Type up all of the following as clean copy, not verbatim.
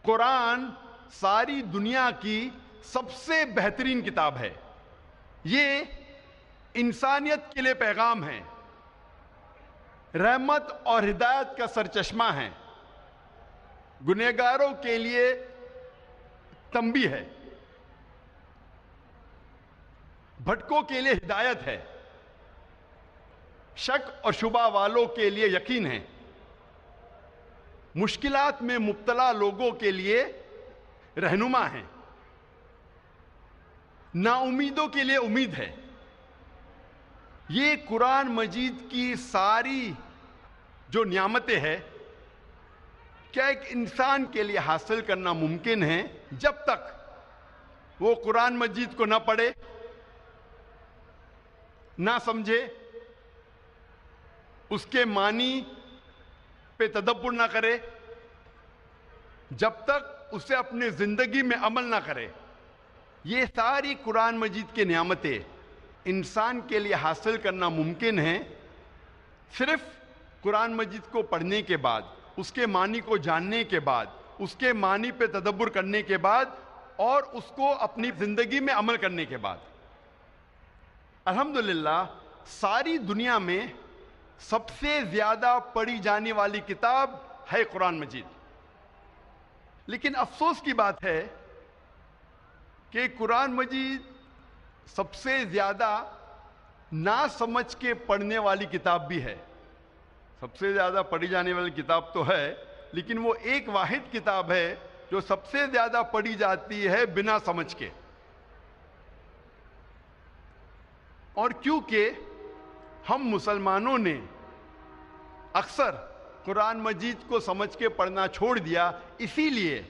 قرآن ساری دنیا کی سب سے بہترین کتاب ہے. یہ انسانیت کے لیے پیغام ہے، رحمت اور ہدایت کا سرچشمہ ہے، گنہگاروں کے لیے تنبیہ ہے، بھٹکوں کے لیے ہدایت ہے، شک اور شبہ والوں کے لیے یقین ہے، مشکلات میں مبتلا لوگوں کے لیے رہنما ہے، نا امیدوں کے لیے امید ہے. یہ قرآن مجید کی ساری جو نعمتیں ہیں، کیا ایک انسان کے لیے حاصل کرنا ممکن ہے جب تک وہ قرآن مجید کو نہ پڑھے، نہ سمجھے، اس کے معنی پہ تدبر نہ کرے، جب تک اسے اپنی زندگی میں عمل نہ کرے. یہ ساری قرآن مجید کی نعمتیں انسان کے لیے حاصل کرنا ممکن ہے صرف قرآن مجید کو پڑھنے کے بعد، اس کے معنی کو جاننے کے بعد، اس کے معنی پہ تدبر کرنے کے بعد اور اس کو اپنی زندگی میں عمل کرنے کے بعد. الحمدللہ ساری دنیا میں سب سے زیادہ پڑھی جانے والی کتاب ہے قرآن مجید. لیکن افسوس کی بات ہے کہ قرآن مجید سب سے زیادہ نہ سمجھ کے پڑھنے والی کتاب بھی ہے. سب سے زیادہ پڑھی جانے والی کتاب تو ہے، لیکن وہ ایک واحد کتاب ہے جو سب سے زیادہ پڑھی جاتی ہے بنا سمجھ کے. اور کیونکہ ہم مسلمانوں نے اکثر قرآن مجید کو سمجھ کے پڑھنا چھوڑ دیا، اسی لیے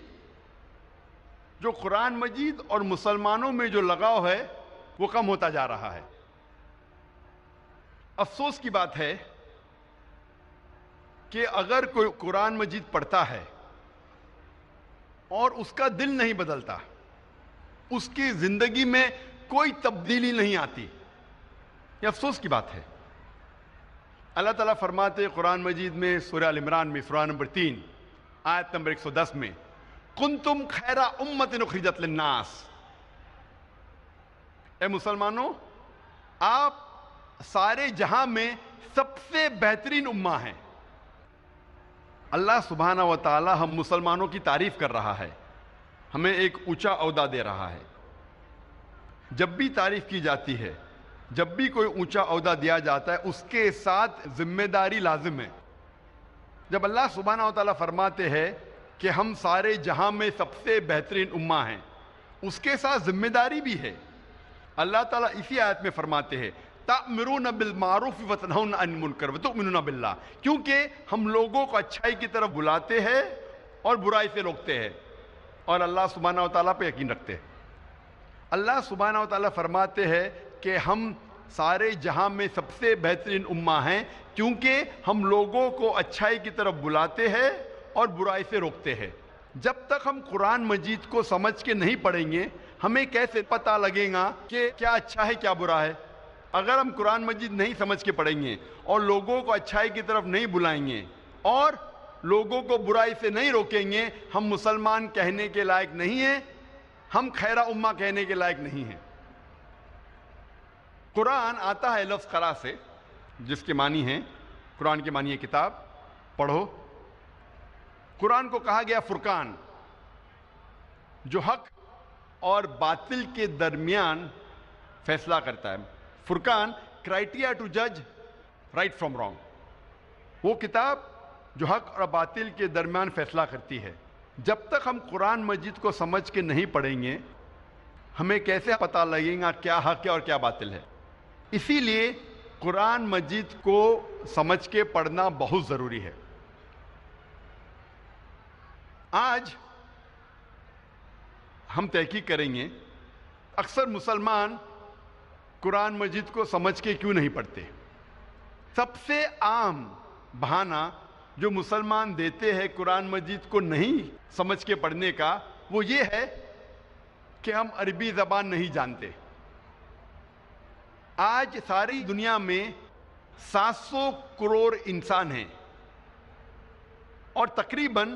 جو قرآن مجید اور مسلمانوں میں جو لگاؤ ہے وہ کم ہوتا جا رہا ہے. افسوس کی بات ہے کہ اگر کوئی قرآن مجید پڑھتا ہے اور اس کا دل نہیں بدلتا، اس کی زندگی میں کوئی تبدیلی نہیں آتی، یہ افسوس کی بات ہے. اللہ تعالیٰ فرماتے ہیں قرآن مجید میں سورہ ال عمران میں سورہ نمبر 3 آیت نمبر 110 میں، کنتم خیر امت اخرجت للناس. اے مسلمانوں، آپ سارے جہاں میں سب سے بہترین امہ ہیں. اللہ سبحانہ و تعالی ہم مسلمانوں کی تعریف کر رہا ہے، ہمیں ایک اونچا عہدہ دے رہا ہے. جب بھی تعریف کی جاتی ہے، جب بھی کوئی اونچا عہدہ دیا جاتا ہے، اس کے ساتھ ذمہ داری لازم ہے. جب اللہ سبحانہ و تعالیٰ فرماتے ہیں کہ ہم سارے جہاں میں سب سے بہترین امہ ہیں، اس کے ساتھ ذمہ داری بھی ہے. اللہ تعالیٰ اسی آیت میں فرماتے ہیں تأمرون بالمعروف وتنہون عن المنکر وتؤمنون باللہ، کیونکہ ہم لوگوں کو اچھائی کی طرف بلاتے ہیں اور برائی سے روکتے ہیں اور اللہ سبحانہ و تعالیٰ پہ یقین رکھتے ہیں. اللہ سبحانہ و تعالیٰ فرماتے ہیں کہ ہم سارے جہاں میں سب سے بہترین امہ ہیں کیونکہ ہم لوگوں کو اچھائی کی طرف بلاتے ہیں اور برائی سے روکتے ہیں. جب تک ہم قرآن مجید کو سمجھ کے نہیں پڑھیں گے، ہمیں کیسے پتہ لگے گا کہ کیا اچھا ہے کیا برا ہے؟ اگر ہم قرآن مجید نہیں سمجھ کے پڑھیں گے اور لوگوں کو اچھائی کی طرف نہیں بلائیں گے اور لوگوں کو برائی سے نہیں روکیں گے، ہم مسلمان کہنے کے لائق نہیں ہیں، ہم خیرہ امہ کہنے کے لائق نہیں ہیں. قرآن آتا ہے لفظ قرأ سے، جس کے معنی ہیں، قرآن کے معنی ہے کتاب، پڑھو. قرآن کو کہا گیا فرقان، جو حق اور باطل کے درمیان فیصلہ کرتا ہے. فرقان، کرائٹیریا ٹو جج رائٹ فرام رانگ. وہ کتاب جو حق اور باطل کے درمیان فیصلہ کرتی ہے. جب تک ہم قرآن مجید کو سمجھ کے نہیں پڑھیں گے، ہمیں کیسے پتہ لگے گا کیا حق ہے اور کیا باطل ہے؟ اسی لیے قرآن مجید کو سمجھ کے پڑھنا بہت ضروری ہے. آج ہم تحقیق کریں گے اکثر مسلمان قرآن مجید کو سمجھ کے کیوں نہیں پڑھتے. سب سے عام بہانہ جو مسلمان دیتے ہیں قرآن مجید کو نہیں سمجھ کے پڑھنے کا، وہ یہ ہے کہ ہم عربی زبان نہیں جانتے. آج ساری دنیا میں 700 کروڑ انسان ہیں اور تقریباً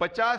50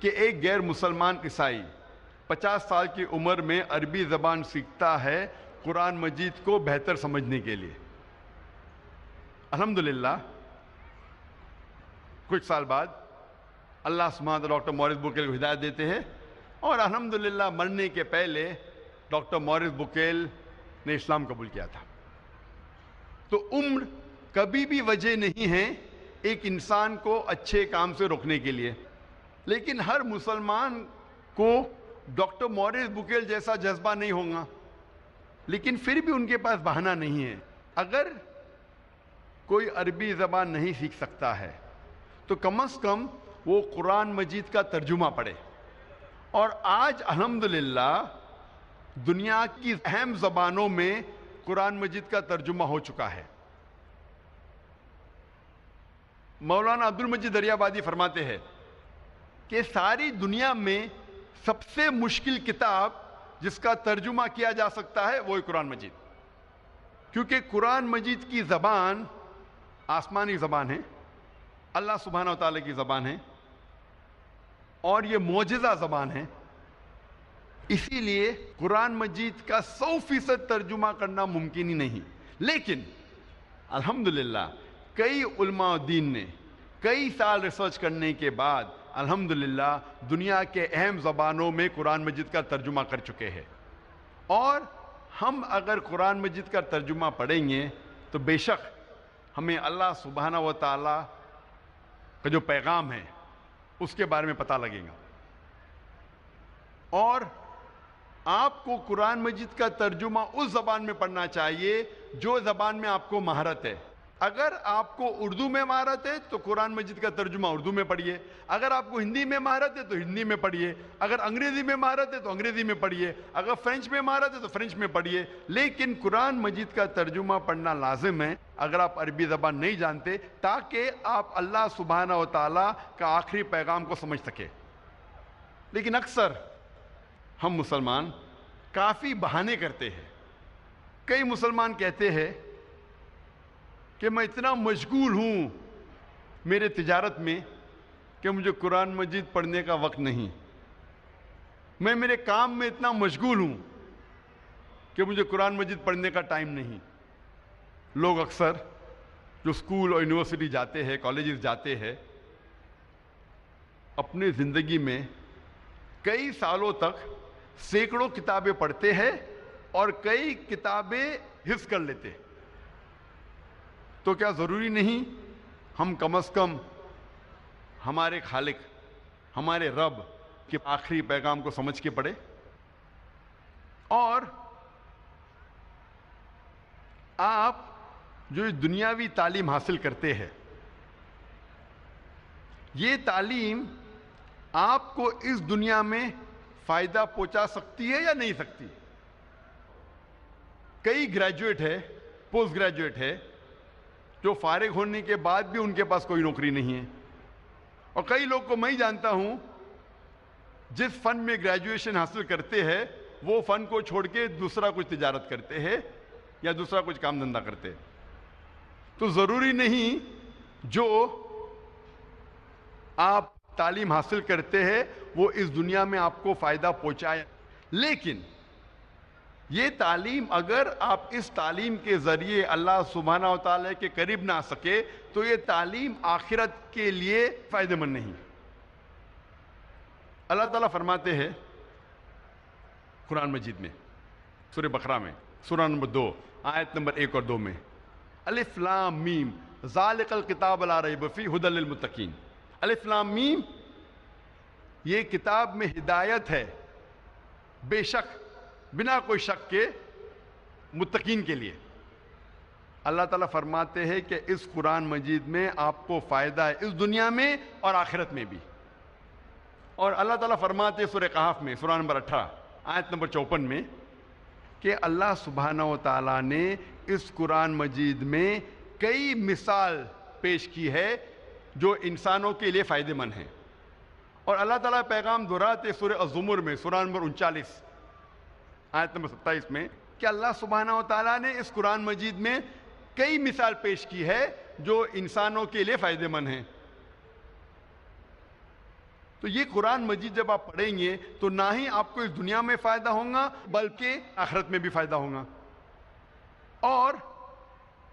کہ ایک غیر مسلمان عیسائی 50 سال کی عمر میں عربی زبان سیکھتا ہے قرآن مجید کو بہتر سمجھنے کے لیے. الحمدللہ کچھ سال بعد اللہ سبحانہ ڈاکٹر مورس بکیل کو ہدایت دیتے ہیں، اور الحمدللہ مرنے کے پہلے ڈاکٹر مورس بکیل نے اسلام قبول کیا تھا. تو عمر کبھی بھی وجہ نہیں ہے ایک انسان کو اچھے کام سے روکنے کے لیے. لیکن ہر مسلمان کو ڈاکٹر مورس بکیل جیسا جذبہ نہیں ہوگا، لیکن پھر بھی ان کے پاس بہانہ نہیں ہے. اگر کوئی عربی زبان نہیں سیکھ سکتا ہے تو کم از کم وہ قرآن مجید کا ترجمہ پڑھے. اور آج الحمدللہ دنیا کی اہم زبانوں میں قرآن مجید کا ترجمہ ہو چکا ہے. مولانا عبد المجید دریابادی فرماتے ہیں کہ ساری دنیا میں سب سے مشکل کتاب جس کا ترجمہ کیا جا سکتا ہے وہ قرآن مجید، کیونکہ قرآن مجید کی زبان آسمانی زبان ہے، اللہ سبحانہ و تعالیٰ کی زبان ہے، اور یہ معجزہ زبان ہے. اسی لیے قرآن مجید کا 100% ترجمہ کرنا ممکن ہی نہیں. لیکن الحمدللہ کئی علماء دین نے کئی سال ریسرچ کرنے کے بعد الحمدللہ دنیا کے اہم زبانوں میں قرآن مجید کا ترجمہ کر چکے ہیں. اور ہم اگر قرآن مجید کا ترجمہ پڑھیں گے تو بے شک ہمیں اللہ سبحانہ و تعالیٰ کا جو پیغام ہے اس کے بارے میں پتہ لگے گا. اور آپ کو قرآن مجید کا ترجمہ اس زبان میں پڑھنا چاہیے جو زبان میں آپ کو مہارت ہے. اگر آپ کو اردو میں مہارت ہے تو قرآن مجید کا ترجمہ اردو میں پڑھیے. اگر آپ کو ہندی میں مہارت ہے تو ہندی میں پڑھیے. اگر انگریزی میں مہارت ہے تو انگریزی میں پڑھیے. اگر فرینچ میں مہارت ہے تو فرینچ میں پڑھیے. لیکن قرآن مجید کا ترجمہ پڑھنا لازم ہے اگر آپ عربی زبان نہیں جانتے، تاکہ آپ اللہ سبحانہ و تعالیٰ کا آخری پیغام کو سمجھ سکے. لیکن اکثر ہم مسلمان کافی بہانے کرتے ہیں. کئی مسلمان کہتے ہیں کہ میں اتنا مشغول ہوں میرے تجارت میں کہ مجھے قرآن مجید پڑھنے کا وقت نہیں. میں میرے کام میں اتنا مشغول ہوں کہ مجھے قرآن مجید پڑھنے کا ٹائم نہیں. لوگ اکثر جو اسکول اور یونیورسٹی جاتے ہیں، کالجز جاتے ہیں، اپنی زندگی میں کئی سالوں تک سینکڑوں کتابیں پڑھتے ہیں اور کئی کتابیں حفظ کر لیتے. تو کیا ضروری نہیں ہم کم از کم ہمارے خالق، ہمارے رب کے آخری پیغام کو سمجھ کے پڑھے؟ اور آپ جو دنیاوی تعلیم حاصل کرتے ہیں، یہ تعلیم آپ کو اس دنیا میں فائدہ پہنچا سکتی ہے یا نہیں سکتی؟ کئی گریجویٹ ہے، پوسٹ گریجویٹ ہے جو فارغ ہونے کے بعد بھی ان کے پاس کوئی نوکری نہیں ہے. اور کئی لوگ کو میں ہی جانتا ہوں جس فن میں گریجویشن حاصل کرتے ہیں وہ فن کو چھوڑ کے دوسرا کچھ تجارت کرتے ہیں یا دوسرا کچھ کام دھندا کرتے ہیں. تو ضروری نہیں جو آپ تعلیم حاصل کرتے ہیں وہ اس دنیا میں آپ کو فائدہ پہنچائے. لیکن یہ تعلیم اگر آپ اس تعلیم کے ذریعے اللہ سبحانہ و تعالیٰ کے قریب نہ آ سکے تو یہ تعلیم آخرت کے لیے فائدہ مند نہیں. اللہ تعالیٰ فرماتے ہیں قرآن مجید میں سورہ بقرہ میں سورہ نمبر 2 آیت نمبر 1 اور 2 میں الف لام میم ذالک الکتاب لا ریب فیہ ھدی للمتقین. الف لام میم یہ کتاب میں ہدایت ہے بے شک، بنا کوئی شک کے متقین کے لیے. اللہ تعالیٰ فرماتے ہیں کہ اس قرآن مجید میں آپ کو فائدہ ہے اس دنیا میں اور آخرت میں بھی. اور اللہ تعالیٰ فرماتے ہیں سورہ کہف میں سورہ نمبر 18 آیت نمبر 54 میں کہ اللہ سبحانہ و تعالیٰ نے اس قرآن مجید میں کئی مثال پیش کی ہے جو انسانوں کے لیے فائدہ مند ہیں. اور اللہ تعالیٰ پیغام دہراتے سورہ الزمر میں سورہ نمبر 39 آیت نمبر 27 میں کہ اللہ سبحانہ و تعالیٰ نے اس قرآن مجید میں کئی مثال پیش کی ہے جو انسانوں کے لیے فائدہ مند ہیں. تو یہ قرآن مجید جب آپ پڑھیں گے تو نہ ہی آپ کو اس دنیا میں فائدہ ہوگا بلکہ آخرت میں بھی فائدہ ہوگا. اور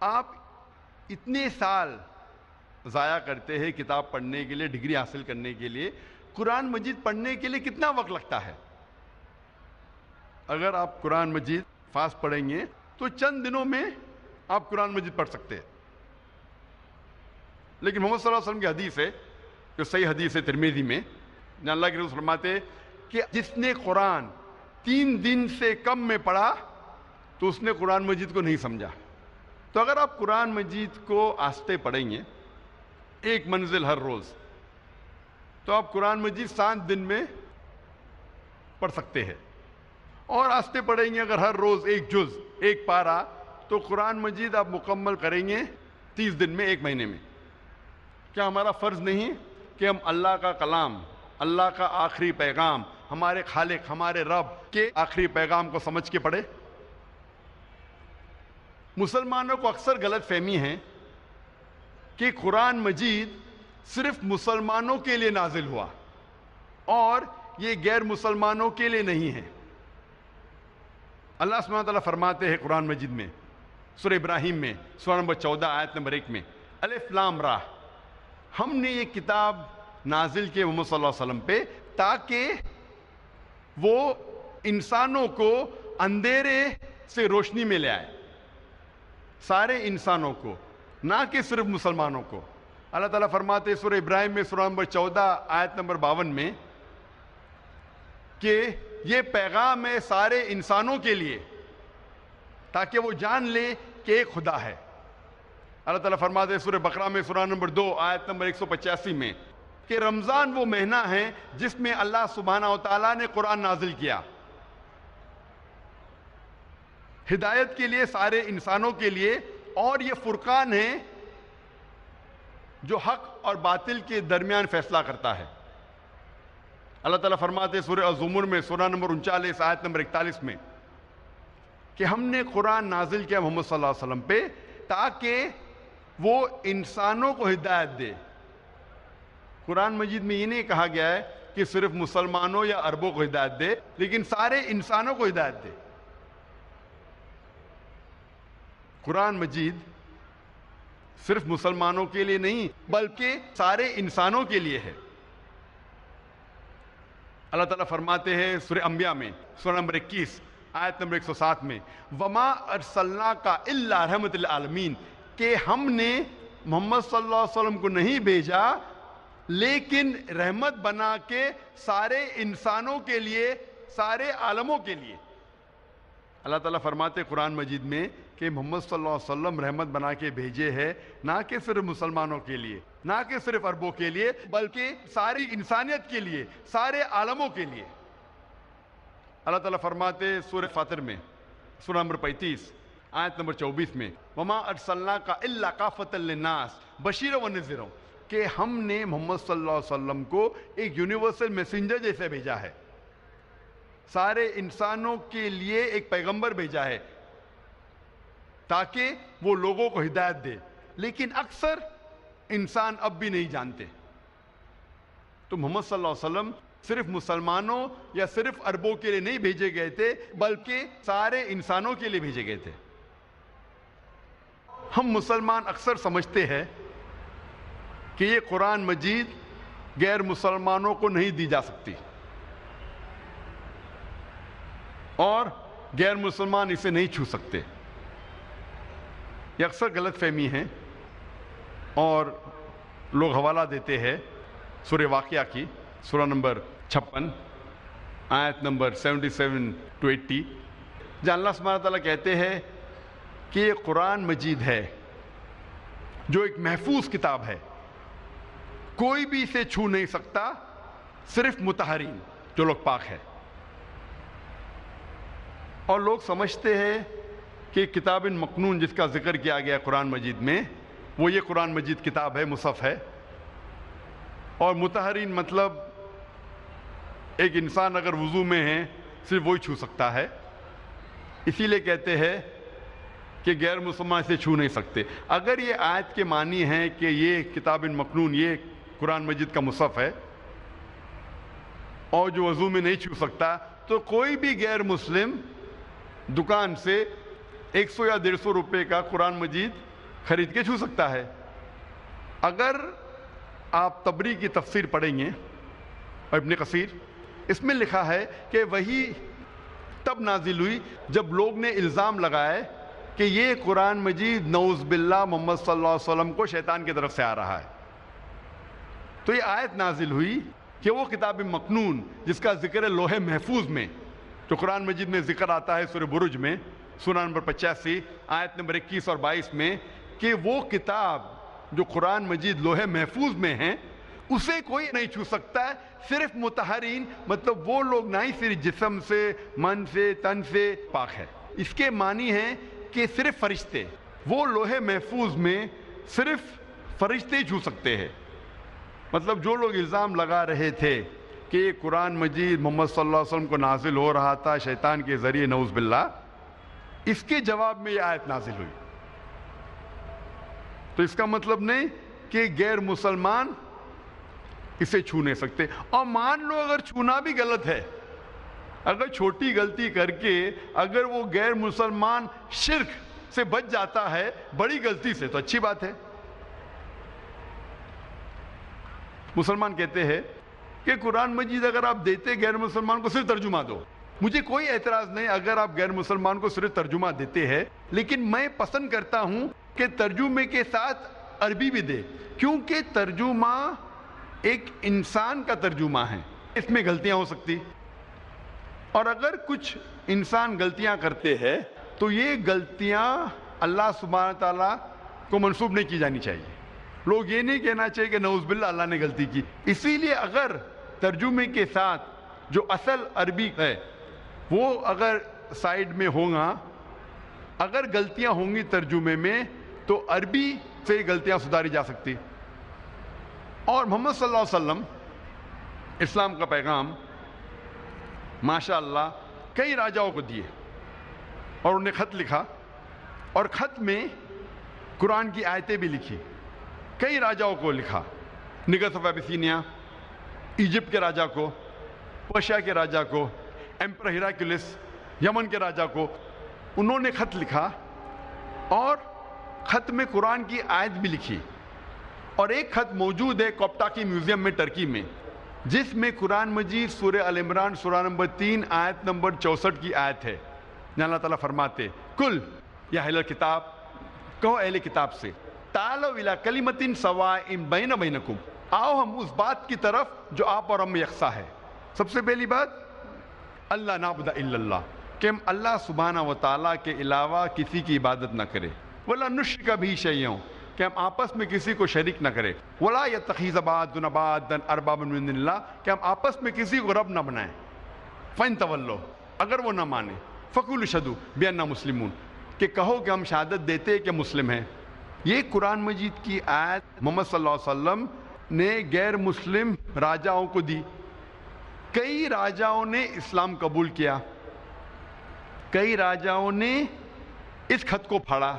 آپ اتنے سال ضائع کرتے ہیں کتاب پڑھنے کے لیے، ڈگری حاصل کرنے کے لیے، قرآن مجید پڑھنے کے لیے کتنا وقت لگتا ہے؟ اگر آپ قرآن مجید فاسٹ پڑھیں گے تو چند دنوں میں آپ قرآن مجید پڑھ سکتے ہیں. لیکن محمد صلی اللہ علیہ وسلم کی حدیث ہے جو صحیح حدیث ہے ترمذی میں، اللہ کے رسول فرماتے کہ جس نے قرآن 3 دن سے کم میں پڑھا تو اس نے قرآن مجید کو نہیں سمجھا. تو اگر آپ قرآن مجید کو آہستہ پڑھیں گے، ایک منزل ہر روز، تو آپ قرآن مجید 7 دن میں پڑھ سکتے ہیں. اور آہستہ پڑھیں گے اگر ہر روز ایک جز، ایک پارہ، تو قرآن مجید آپ مکمل کریں گے 30 دن میں، 1 مہینے میں. کیا ہمارا فرض نہیں کہ ہم اللہ کا کلام، اللہ کا آخری پیغام، ہمارے خالق، ہمارے رب کے آخری پیغام کو سمجھ کے پڑھے؟ مسلمانوں کو اکثر غلط فہمی ہے کہ قرآن مجید صرف مسلمانوں کے لیے نازل ہوا اور یہ غیر مسلمانوں کے لیے نہیں ہے. اللہ سبحانہ وتعالیٰ فرماتے ہیں قرآن مجید میں، سورہ ابراہیم میں، سورہ نمبر 14 آیت نمبر 1 میں، الف لام را، ہم نے یہ کتاب نازل کی محمد صلی اللہ علیہ وسلم پہ تاکہ وہ انسانوں کو اندھیرے سے روشنی میں لے آئے، سارے انسانوں کو، نہ کہ صرف مسلمانوں کو. اللہ تعالیٰ فرماتے ہیں سورہ ابراہیم میں، سورہ نمبر 14 آیت نمبر 52 میں کہ یہ پیغام ہے سارے انسانوں کے لیے تاکہ وہ جان لے کہ ایک خدا ہے. اللہ تعالیٰ فرماتے ہیں سورہ بقرہ میں، سورہ نمبر 2 آیت نمبر 185 میں کہ رمضان وہ مہینہ ہے جس میں اللہ سبحانہ و تعالیٰ نے قرآن نازل کیا، ہدایت کے لیے سارے انسانوں کے لیے، اور یہ فرقان ہے جو حق اور باطل کے درمیان فیصلہ کرتا ہے. اللہ تعالیٰ فرماتے ہیں سورہ الزمر میں، سورہ نمبر 39 آیت نمبر 41 میں کہ ہم نے قرآن نازل کیا محمد صلی اللہ علیہ وسلم پہ تاکہ وہ انسانوں کو ہدایت دے. قرآن مجید میں یہ نہیں کہا گیا ہے کہ صرف مسلمانوں یا عربوں کو ہدایت دے، لیکن سارے انسانوں کو ہدایت دے. قرآن مجید صرف مسلمانوں کے لیے نہیں بلکہ سارے انسانوں کے لیے ہے. اللہ تعالیٰ فرماتے ہیں سورہ انبیاء میں، سورہ نمبر 21 آیت نمبر 107 میں، وما ارسلناک الا رحمۃ للعالمین، کہ ہم نے محمد صلی اللہ علیہ وسلم کو نہیں بھیجا لیکن رحمت بنا کے سارے انسانوں کے لیے، سارے عالموں کے لیے. اللہ تعالیٰ فرماتے قرآن مجید میں کہ محمد صلی اللہ علیہ وسلم رحمت بنا کے بھیجے ہیں، نہ کہ صرف مسلمانوں کے لیے، نہ کہ صرف عربوں کے لیے، بلکہ ساری انسانیت کے لیے، سارے عالموں کے لیے. اللہ تعالیٰ فرماتے سورہ فاطر میں، سورہ نمبر 35 آیت نمبر 24 میں، وما ارسلناک الا کافۃ للناس بشیرا ونذیرا، کہ ہم نے محمد صلی اللہ علیہ وسلم کو ایک یونیورسل میسنجر جیسے بھیجا ہے، سارے انسانوں کے لیے ایک پیغمبر بھیجا ہے تاکہ وہ لوگوں کو ہدایت دے. لیکن اکثر انسان اب بھی نہیں جانتے. تو محمد صلی اللہ علیہ وسلم صرف مسلمانوں یا صرف عربوں کے لیے نہیں بھیجے گئے تھے بلکہ سارے انسانوں کے لیے بھیجے گئے تھے. ہم مسلمان اکثر سمجھتے ہیں کہ یہ قرآن مجید غیر مسلمانوں کو نہیں دی جا سکتی اور غیر مسلمان اسے نہیں چھو سکتے. یہ اکثر غلط فہمی ہے اور لوگ حوالہ دیتے ہیں سورہ واقعہ کی، سورہ نمبر 56 آیت نمبر 77 to 80، جہاں اللہ سبحانہ تعالیٰ کہتے ہیں کہ یہ قرآن مجید ہے جو ایک محفوظ کتاب ہے، کوئی بھی اسے چھو نہیں سکتا، صرف مطہرین جو لوگ پاک ہے. اور لوگ سمجھتے ہیں کہ کتاب مکنون جس کا ذکر کیا گیا قرآن مجید میں وہ یہ قرآن مجید کتاب ہے، مصحف ہے، اور مطہرین مطلب ایک انسان اگر وضو میں ہے صرف وہی چھو سکتا ہے، اسی لیے کہتے ہیں کہ غیر مسلمان اسے چھو نہیں سکتے. اگر یہ آیت کے معنی ہے کہ یہ کتاب مکنون، یہ قرآن مجید کا مصحف ہے، اور جو وضو میں نہیں چھو سکتا، تو کوئی بھی غیر مسلم دکان سے 100 یا 150 روپے کا قرآن مجید خرید کے چھو سکتا ہے۔ اگر آپ تبری کی تفسیر پڑھیں گے اور ابن کثیر، اس میں لکھا ہے کہ وہی تب نازل ہوئی جب لوگ نے الزام لگائے کہ یہ قرآن مجید نعوذ باللہ محمد صلی اللہ علیہ وسلم کو شیطان کی طرف سے آ رہا ہے۔ تو یہ آیت نازل ہوئی کہ وہ کتاب مکنون جس کا ذکر ہے لوح محفوظ میں، جو قرآن مجید میں ذکر آتا ہے سورہ برج میں، سورہ نمبر 85 آیت نمبر 21 اور 22 میں، کہ وہ کتاب جو قرآن مجید لوح محفوظ میں ہیں اسے کوئی نہیں چھو سکتا ہے، صرف مطہرین، مطلب وہ لوگ نہیں صرف جسم سے، من سے، تن سے پاک ہے۔ اس کے معنی ہے کہ صرف فرشتے، وہ لوح محفوظ میں صرف فرشتے چھو سکتے ہیں۔ مطلب جو لوگ الزام لگا رہے تھے کہ یہ قرآن مجید محمد صلی اللہ علیہ وسلم کو نازل ہو رہا تھا شیطان کے ذریعے نعوذ باللہ، اس کے جواب میں یہ آیت نازل ہوئی۔ تو اس کا مطلب نہیں کہ غیر مسلمان اسے چھو نہیں سکتے۔ اور مان لو اگر چھونا بھی غلط ہے، اگر چھوٹی غلطی کر کے اگر وہ غیر مسلمان شرک سے بچ جاتا ہے بڑی غلطی سے، تو اچھی بات ہے۔ مسلمان کہتے ہیں کہ قرآن مجید اگر آپ دیتے غیر مسلمان کو صرف ترجمہ دو، مجھے کوئی اعتراض نہیں اگر آپ غیر مسلمان کو صرف ترجمہ دیتے ہیں، لیکن میں پسند کرتا ہوں کہ ترجمے کے ساتھ عربی بھی دے، کیونکہ ترجمہ ایک انسان کا ترجمہ ہے، اس میں غلطیاں ہو سکتی، اور اگر کچھ انسان غلطیاں کرتے ہیں تو یہ غلطیاں اللہ سبحانہ تعالیٰ کو منسوب نہیں کی جانی چاہیے۔ لوگ یہ نہیں کہنا چاہیے کہ نعوذ باللہ اللہ نے غلطی کی۔ اسی لیے اگر ترجمے کے ساتھ جو اصل عربی ہے وہ اگر سائیڈ میں ہوگا، اگر غلطیاں ہوں گی ترجمے میں تو عربی سے غلطیاں سدھاری جا سکتی۔ اور محمد صلی اللہ علیہ وسلم اسلام کا پیغام ماشاء اللہ کئی راجاؤں کو دیے اور انہیں خط لکھا، اور خط میں قرآن کی آیتیں بھی لکھی، کئی راجاؤں کو لکھا، نگس آف ابیسینیا، ایجپٹ کے راجا کو، پرشیا کے راجا کو، ایمپرر ہیراکلیس یمن کے راجا کو انہوں نے خط لکھا، اور خط میں قرآن کی آیت بھی لکھی۔ اور ایک خط موجود ہے کوپٹاکی میوزیم میں ٹرکی میں، جس میں قرآن مجید سورہ ال عمران سورہ نمبر 3 آیت نمبر 64 کی آیت ہے، جہاں اللہ تعالیٰ فرماتے کل یا اہل کتاب، کہو اہل کتاب سے، تعالوا الی کلمۃ سواء بین بینکم، آؤ ہم اس بات کی طرف جو آپ اور ہم میں یکساں ہے۔ سب سے پہلی بات اللہ نعبد الا اللہ، کہ ہم اللہ سبحانہ و تعالیٰ کے علاوہ کسی کی عبادت نہ کرے، ولا نشرک بہ شیئا، کہ ہم آپس میں کسی کو شریک نہ کرے، ولا یتخذ بعضنا بعضا اربابا من دون اللہ، کہ ہم آپس میں کسی کو رب نہ بنائیں۔ فَإِن تَوَلَّوْا، اگر وہ نہ مانے، فَقُولُوا اشْهَدُوا بِأَنَّا مُسْلِمُونَ، کہ کہو کہ ہم شہادت دیتے کہ مسلم ہیں۔ یہ قرآن مجید کی آیت محمد صلی اللہ علیہ وسلم نے غیر مسلم راجاؤں کو دی۔ کئی راجاؤں نے اسلام قبول کیا، کئی راجاؤں نے اس خط کو پھاڑا،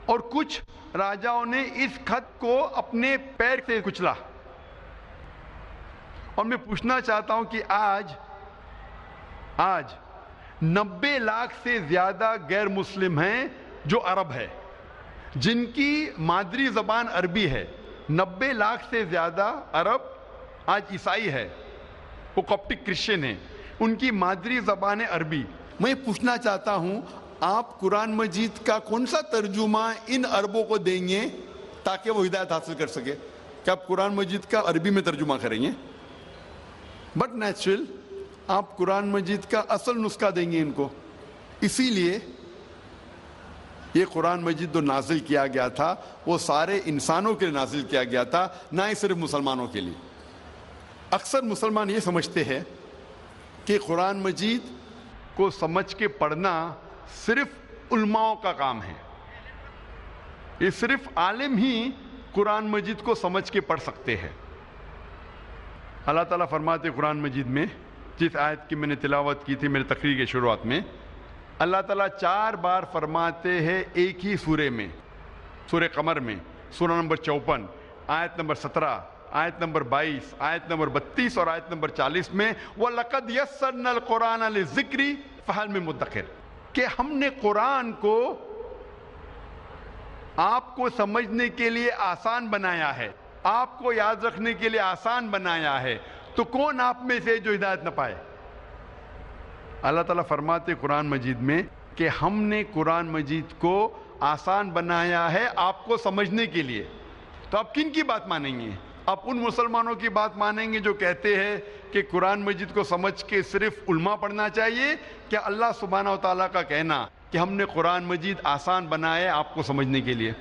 اور کچھ راجاؤں نے اس خط کو اپنے پیر سے کچلا۔ اور میں پوچھنا چاہتا ہوں کہ آج 90 لاکھ سے زیادہ غیر مسلم ہیں جو عرب ہے، جن کی مادری زبان عربی ہے۔ 90 لاکھ سے زیادہ عرب آج عیسائی ہے، وہ کوپٹک کرسچن ہیں، ان کی مادری زبان ہے عربی۔ میں پوچھنا چاہتا ہوں آپ قرآن مجید کا کون سا ترجمہ ان عربوں کو دیں گے تاکہ وہ ہدایت حاصل کر سکے؟ کہ آپ قرآن مجید کا عربی میں ترجمہ کریں گے؟ بٹ نیچرل آپ قرآن مجید کا اصل نسخہ دیں گے ان کو۔ اسی لیے یہ قرآن مجید جو نازل کیا گیا تھا وہ سارے انسانوں کے لیے نازل کیا گیا تھا، نہ ہی صرف مسلمانوں کے لیے۔ اکثر مسلمان یہ سمجھتے ہیں کہ قرآن مجید کو سمجھ کے پڑھنا صرف علماؤں کا کام ہے، یہ صرف عالم ہی قرآن مجید کو سمجھ کے پڑھ سکتے ہیں۔ اللہ تعالیٰ فرماتے قرآن مجید میں، جس آیت کی میں نے تلاوت کی تھی میرے تقریر کے شروعات میں، اللہ تعالیٰ 4 بار فرماتے ہیں ایک ہی سورے میں، سورہ قمر میں، سورہ نمبر 54 آیت نمبر 17 آیت نمبر 22, آیت نمبر 32 اور آیت نمبر 40 میں وَلَقَدْ يَسَّرْنَا الْقُرْآنَ لِلذِّكْرِ فَهَلْ مِن مُدَّكِرٍ کہ ہم نے قرآن کو آپ کو سمجھنے کے لیے آسان بنایا ہے, آپ کو یاد رکھنے کے لیے آسان بنایا ہے, تو کون آپ میں سے جو ہدایت نہ پائے. اللہ تعالیٰ فرماتے قرآن مجید میں کہ ہم نے قرآن مجید کو آسان بنایا ہے آپ کو سمجھنے کے لیے. تو آپ کن کی بات مانیں گے؟ آپ ان مسلمانوں کی بات مانیں گے جو کہتے ہیں کہ قرآن مجید کو سمجھ کے صرف علماء پڑھنا چاہیے, کیا اللہ سبحانہ و تعالیٰ کا کہنا کہ ہم نے قرآن مجید آسان بنایا ہے آپ کو سمجھنے کے لیے؟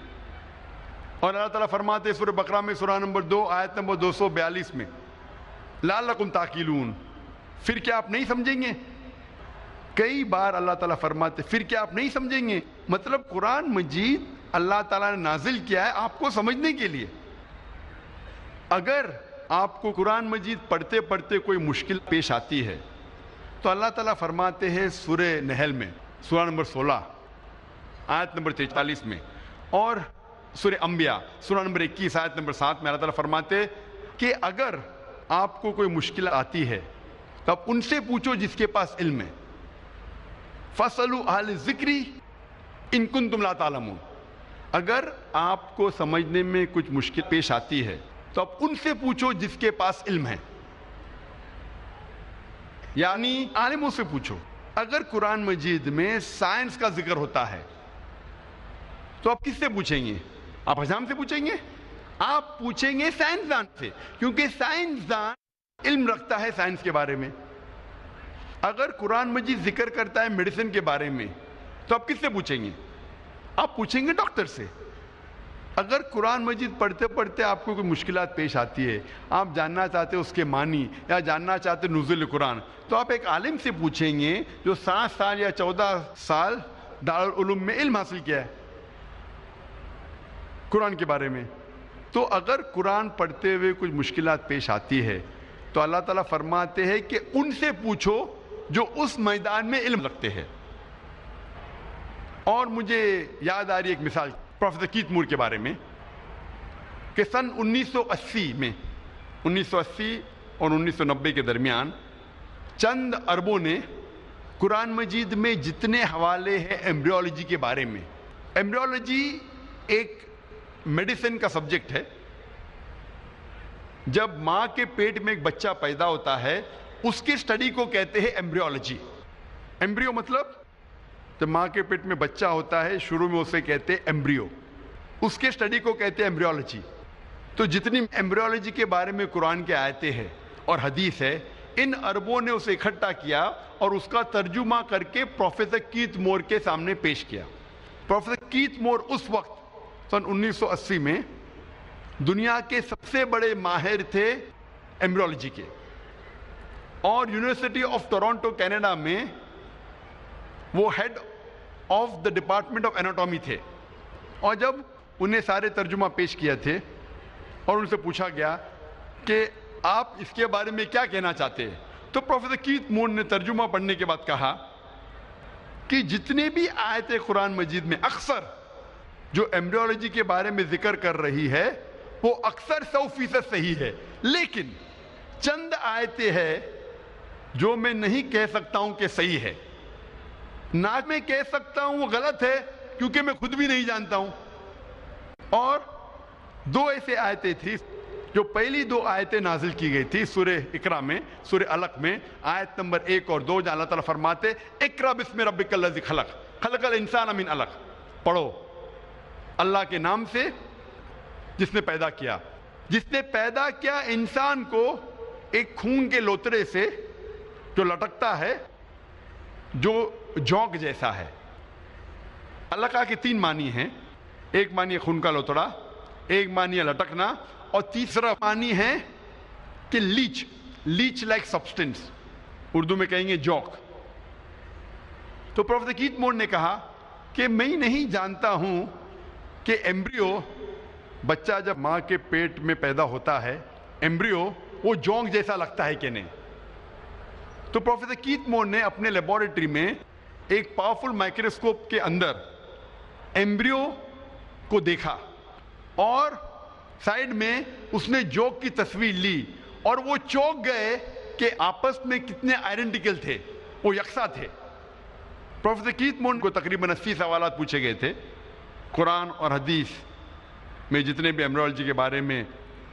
اور اللہ تعالیٰ فرماتے سورہ بقرہ میں سورہ نمبر 2 آیت نمبر 242 میں لعلکم تعقلون, پھر کیا آپ نہیں سمجھیں گے؟ کئی بار اللہ تعالیٰ فرماتے پھر کیا آپ نہیں سمجھیں گے, مطلب قرآن مجید اللہ تعالیٰ نے نازل کیا ہے آپ کو سمجھنے کے لیے. اگر آپ کو قرآن مجید پڑھتے پڑھتے کوئی مشکل پیش آتی ہے تو اللہ تعالیٰ فرماتے ہیں سورہ نحل میں سورہ نمبر 16 آیت نمبر 43 میں, اور سورہ انبیاء سورہ نمبر 21 آیت نمبر 7 میں اللہ تعالیٰ فرماتے کہ اگر آپ کو کوئی مشکل آتی ہے تو آپ ان سے پوچھو جس کے پاس علم ہے. فَاسْأَلُوا أَهْلَ الذِّكْرِ إِن كُنتُمْ لَا تَعْلَمُونَ, اگر آپ کو سمجھنے میں کچھ مشکل پیش آتی ہے تو آپ ان سے پوچھو جس کے پاس علم ہے, یعنی عالموں سے پوچھو. اگر قرآن مجید میں سائنس کا ذکر ہوتا ہے تو آپ کس سے پوچھیں گے؟ آپ حجام سے پوچھیں گے؟ آپ پوچھیں گے سائنسدان سے, کیونکہ سائنسدان علم رکھتا ہے سائنس کے بارے میں. اگر قرآن مجید ذکر کرتا ہے میڈیسن کے بارے میں تو آپ کس سے پوچھیں گے؟ آپ پوچھیں گے ڈاکٹر سے. اگر قرآن مجید پڑھتے پڑھتے آپ کو کوئی مشکلات پیش آتی ہے, آپ جاننا چاہتے اس کے معنی یا جاننا چاہتے نزول قرآن, تو آپ ایک عالم سے پوچھیں گے جو 7 سال یا 14 سال دارالعلوم میں علم حاصل کیا ہے قرآن کے بارے میں. تو اگر قرآن پڑھتے ہوئے کچھ مشکلات پیش آتی ہے تو اللہ تعالیٰ فرماتے ہیں کہ ان سے پوچھو جو اس میدان میں علم رکھتے ہیں. اور مجھے یاد آ رہی ایک مثال پروفیسر کیت مور کے بارے میں کہ سن 1980 میں 1980 اور 1990 کے درمیان چند عربوں نے قرآن مجید میں جتنے حوالے ہیں ایمبریولوجی کے بارے میں, ایمبریولوجی ایک میڈیسن کا سبجیکٹ ہے. جب ماں کے پیٹ میں ایک بچہ پیدا ہوتا ہے اس کی سٹڈی کو کہتے ہیں ایمبریولوجی. ایمبریو مطلب جب ماں کے پیٹ میں بچہ ہوتا ہے شروع میں اسے کہتے ہیں ایمبریو, اس کے سٹڈی کو کہتے ہیں ایمبریولوجی. تو جتنی ایمبریولوجی کے بارے میں قرآن کے آیتیں ہیں اور حدیث ہے, ان عربوں نے اسے اکٹھا کیا اور اس کا ترجمہ کر کے پروفیسر کیت مور کے سامنے پیش کیا. پروفیسر کیت مور اس وقت سن 1980 میں دنیا کے سب سے بڑے ماہر تھے ایمبریولوجی کے, اور یونیورسٹی آف ٹورانٹو کینیڈا میں وہ head of the department of anatomy تھے. اور جب انہیں سارے ترجمہ پیش کیا تھے اور ان سے پوچھا گیا کہ آپ اس کے بارے میں کیا کہنا چاہتے ہیں, تو پروفیسر کیت مور نے ترجمہ پڑھنے کے بعد کہا کہ جتنے بھی آیتیں قرآن مجید میں اکثر جو ایمبریولوجی کے بارے میں ذکر کر رہی ہے وہ اکثر 100% صحیح ہے, لیکن چند آیتیں ہیں جو میں نہیں کہہ سکتا ہوں کہ صحیح ہے, نہ میں کہہ سکتا ہوں وہ غلط ہے کیونکہ میں خود بھی نہیں جانتا ہوں. اور 2 ایسے آیتیں تھی جو پہلی 2 آیتیں نازل کی گئی تھی سورہ اقرا میں, سورہ علق میں آیت نمبر 1 اور 2, جہاں اللہ تعالیٰ فرماتے اقرا بسم ربک الذی خلق خلق الانسان من علق, پڑھو اللہ کے نام سے جس نے پیدا کیا. جس نے پیدا کیا انسان کو ایک خون کے لوترے سے جو لٹکتا ہے, جو جونک جیسا ہے. علقہ کے 3 معنی ہیں, ایک معنی ہے خون کا لوتڑا, ایک معنی ہے لٹکنا, اور تیسرا معنی ہے کہ لیچ لائک سبسٹنس, اردو میں کہیں گے جوک. تو پروفیسر کیت مور نے کہا کہ میں نہیں جانتا ہوں کہ ایمبریو بچہ جب ماں کے پیٹ میں پیدا ہوتا ہے ایمبریو وہ جونک جیسا لگتا ہے کہ نہیں. تو پروفیسر کیت مور نے اپنے لیبارٹری میں ایک پاورفل مائکروسکوپ کے اندر ایمبریو کو دیکھا اور سائڈ میں اس نے جوک کی تصویر لی اور وہ چونک گئے کہ آپس میں کتنے آئیڈینٹیکل تھے، وہ یکساں تھے۔ پروفیسر کیت مون کو تقریباً 80 سوالات پوچھے گئے تھے قرآن اور حدیث میں، جتنے بھی ایمبریولوجی کے بارے میں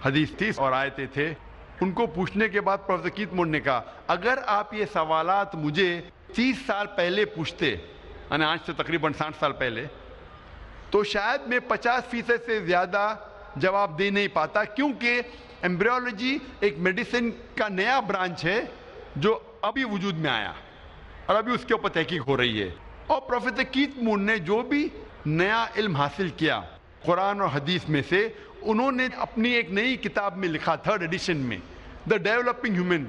حدیث تھی اور آیتیں تھے، ان کو پوچھنے کے بعد پروفیسر کیت مون نے کہا اگر آپ یہ سوالات مجھے 30 سال پہلے پوچھتے، یعنی آج سے تقریباً 60 سال پہلے، تو شاید میں 50% سے زیادہ جواب دے نہیں پاتا، کیونکہ ایمبریولوجی ایک میڈیسن کا نیا برانچ ہے جو ابھی وجود میں آیا اور ابھی اس کے اوپر تحقیق ہو رہی ہے۔ اور پروفیسر کیت مون نے جو بھی نیا علم حاصل کیا قرآن اور حدیث میں سے، انہوں نے اپنی ایک نئی کتاب میں لکھا، 3rd ایڈیشن میں، the developing human.